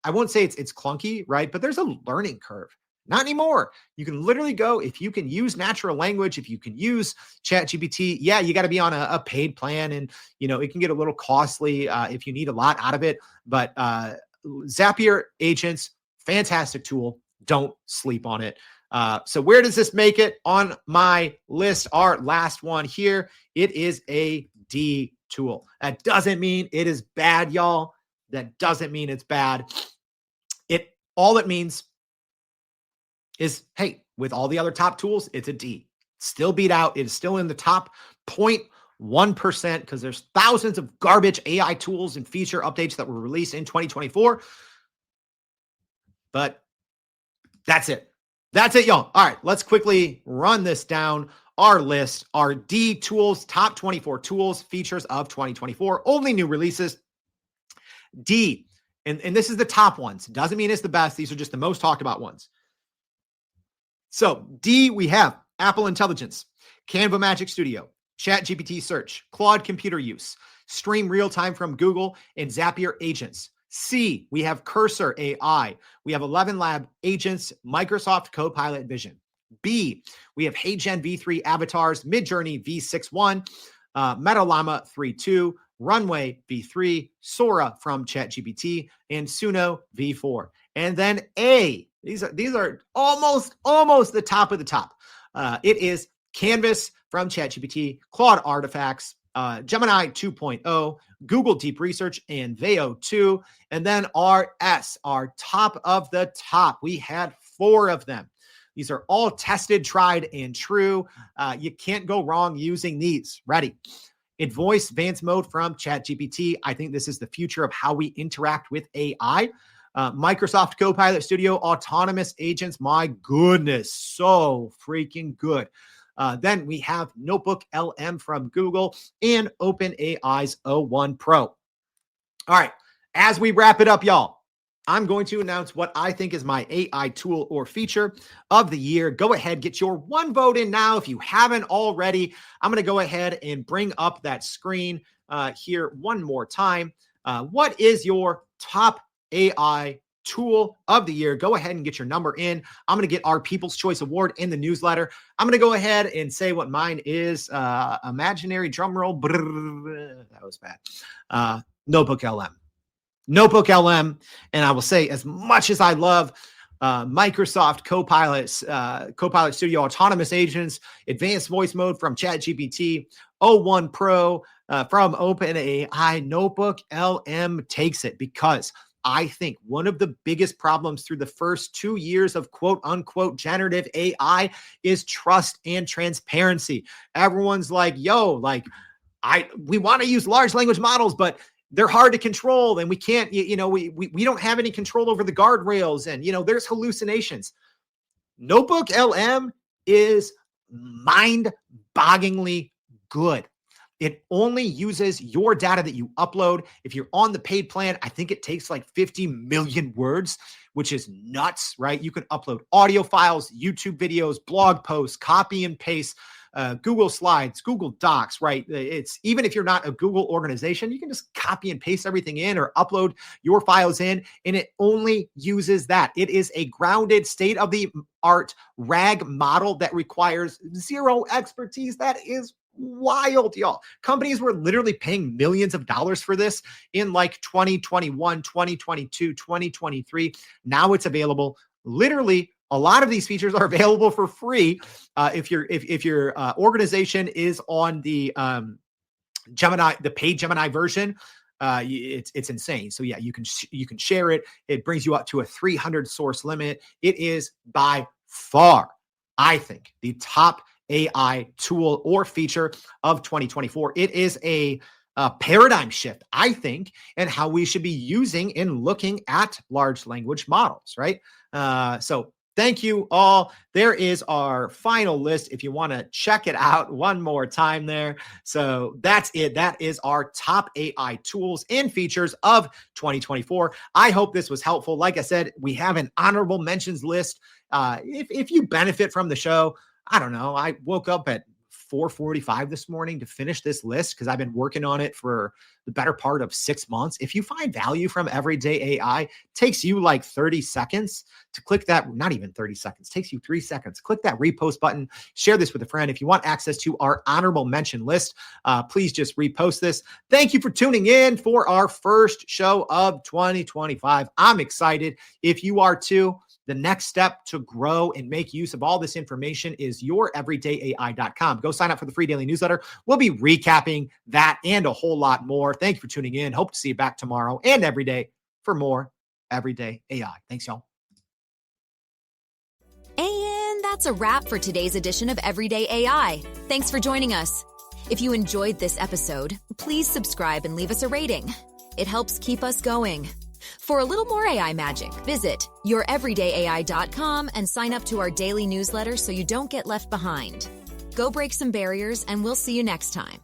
I won't say it's clunky, right? But there's a learning curve. Not anymore. You can literally go, if you can use natural language, if you can use ChatGPT, yeah, you got to be on a paid plan, and it can get a little costly if you need a lot out of it. But Zapier Agents, fantastic tool. Don't sleep on it. So where does this make it on my list? Our last one here. It is a D tool. That doesn't mean it is bad, y'all. That doesn't mean it's bad. All it means is, hey, with all the other top tools, it's a D. Still beat out. It is still in the top 0.1% because there's thousands of garbage AI tools and feature updates that were released in 2024. But that's it. That's it, y'all. All right, let's quickly run this down. Our list, our D tools, top 24 tools, features of 2024, only new releases. D, and this is the top ones. Doesn't mean it's the best. These are just the most talked about ones. So D, we have Apple Intelligence, Canva Magic Studio, ChatGPT Search, Claude Computer Use, Stream Real Time from Google, and Zapier Agents. C, we have Cursor AI. We have 11 Lab Agents, Microsoft Copilot Vision. B, we have HeyGen V3 Avatars, Midjourney V6.1, Meta Llama 3.2, Runway V3, Sora from ChatGPT, and Suno V4. And then A, these are almost the top of the top. It is Canvas from ChatGPT, Claude Artifacts, Gemini 2.0, Google Deep Research, and Veo 2. And then our S, our top of the top. We had 4 of them. These are all tested, tried, and true. You can't go wrong using these. Ready? Advanced Advanced Mode from ChatGPT. I think this is the future of how we interact with AI. Microsoft Copilot Studio, autonomous agents. My goodness, so freaking good. Then we have Notebook LM from Google and OpenAI's O1 Pro. All right, as we wrap it up, y'all, I'm going to announce what I think is my AI tool or feature of the year. Go ahead, get your one vote in now. If you haven't already, I'm going to go ahead and bring up that screen here one more time. What is your top AI tool of the year? Go ahead and get your number in. I'm going to get our People's Choice Award in the newsletter. I'm going to go ahead and say what mine is. Imaginary drum roll. That was bad. Notebook LM. Notebook LM. And I will say, as much as I love Microsoft Copilot Studio autonomous agents, advanced voice mode from ChatGPT, O1 Pro from OpenAI, Notebook LM takes it, because I think one of the biggest problems through the first 2 years of quote unquote generative AI is trust and transparency. Everyone's like, yo, we want to use large language models, but they're hard to control, and we can't, we don't have any control over the guardrails, and, there's hallucinations. Notebook LM is mind-bogglingly good. It only uses your data that you upload. If you're on the paid plan, I think it takes like 50 million words, which is nuts, right? You can upload audio files, YouTube videos, blog posts, copy and paste, Google Slides, Google Docs, right? It's even if you're not a Google organization, you can just copy and paste everything in or upload your files in, and it only uses that. It is a grounded state-of-the-art RAG model that requires zero expertise. That is wild, y'all. Companies were literally paying millions of dollars for this in like 2021, 2022, 2023. Now it's available. Literally, a lot of these features are available for free if your organization is on the Gemini, the paid Gemini version. It's insane. So yeah, you can share it. It brings you up to a 300 source limit. It is by far, I think, the top AI tool or feature of 2024. It is a paradigm shift, I think, in how we should be using and looking at large language models, right? So thank you all. There is our final list if you want to check it out one more time there. So that's it. That is our top AI tools and features of 2024. I hope this was helpful. Like I said, we have an honorable mentions list. If you benefit from the show, I don't know. I woke up at 4:45 this morning to finish this list because I've been working on it for the better part of 6 months. If you find value from Everyday AI, it takes you like 30 seconds to click that, not even 30 seconds, takes you 3 seconds. Click that repost button, share this with a friend. If you want access to our honorable mention list, please just repost this. Thank you for tuning in for our first show of 2025. I'm excited. If you are too, the next step to grow and make use of all this information is youreverydayai.com. Go sign up for the free daily newsletter. We'll be recapping that and a whole lot more. Thank you for tuning in. Hope to see you back tomorrow and every day for more Everyday AI. Thanks, y'all. And that's a wrap for today's edition of Everyday AI. Thanks for joining us. If you enjoyed this episode, please subscribe and leave us a rating. It helps keep us going. For a little more AI magic, visit youreverydayai.com and sign up to our daily newsletter so you don't get left behind. Go break some barriers, and we'll see you next time.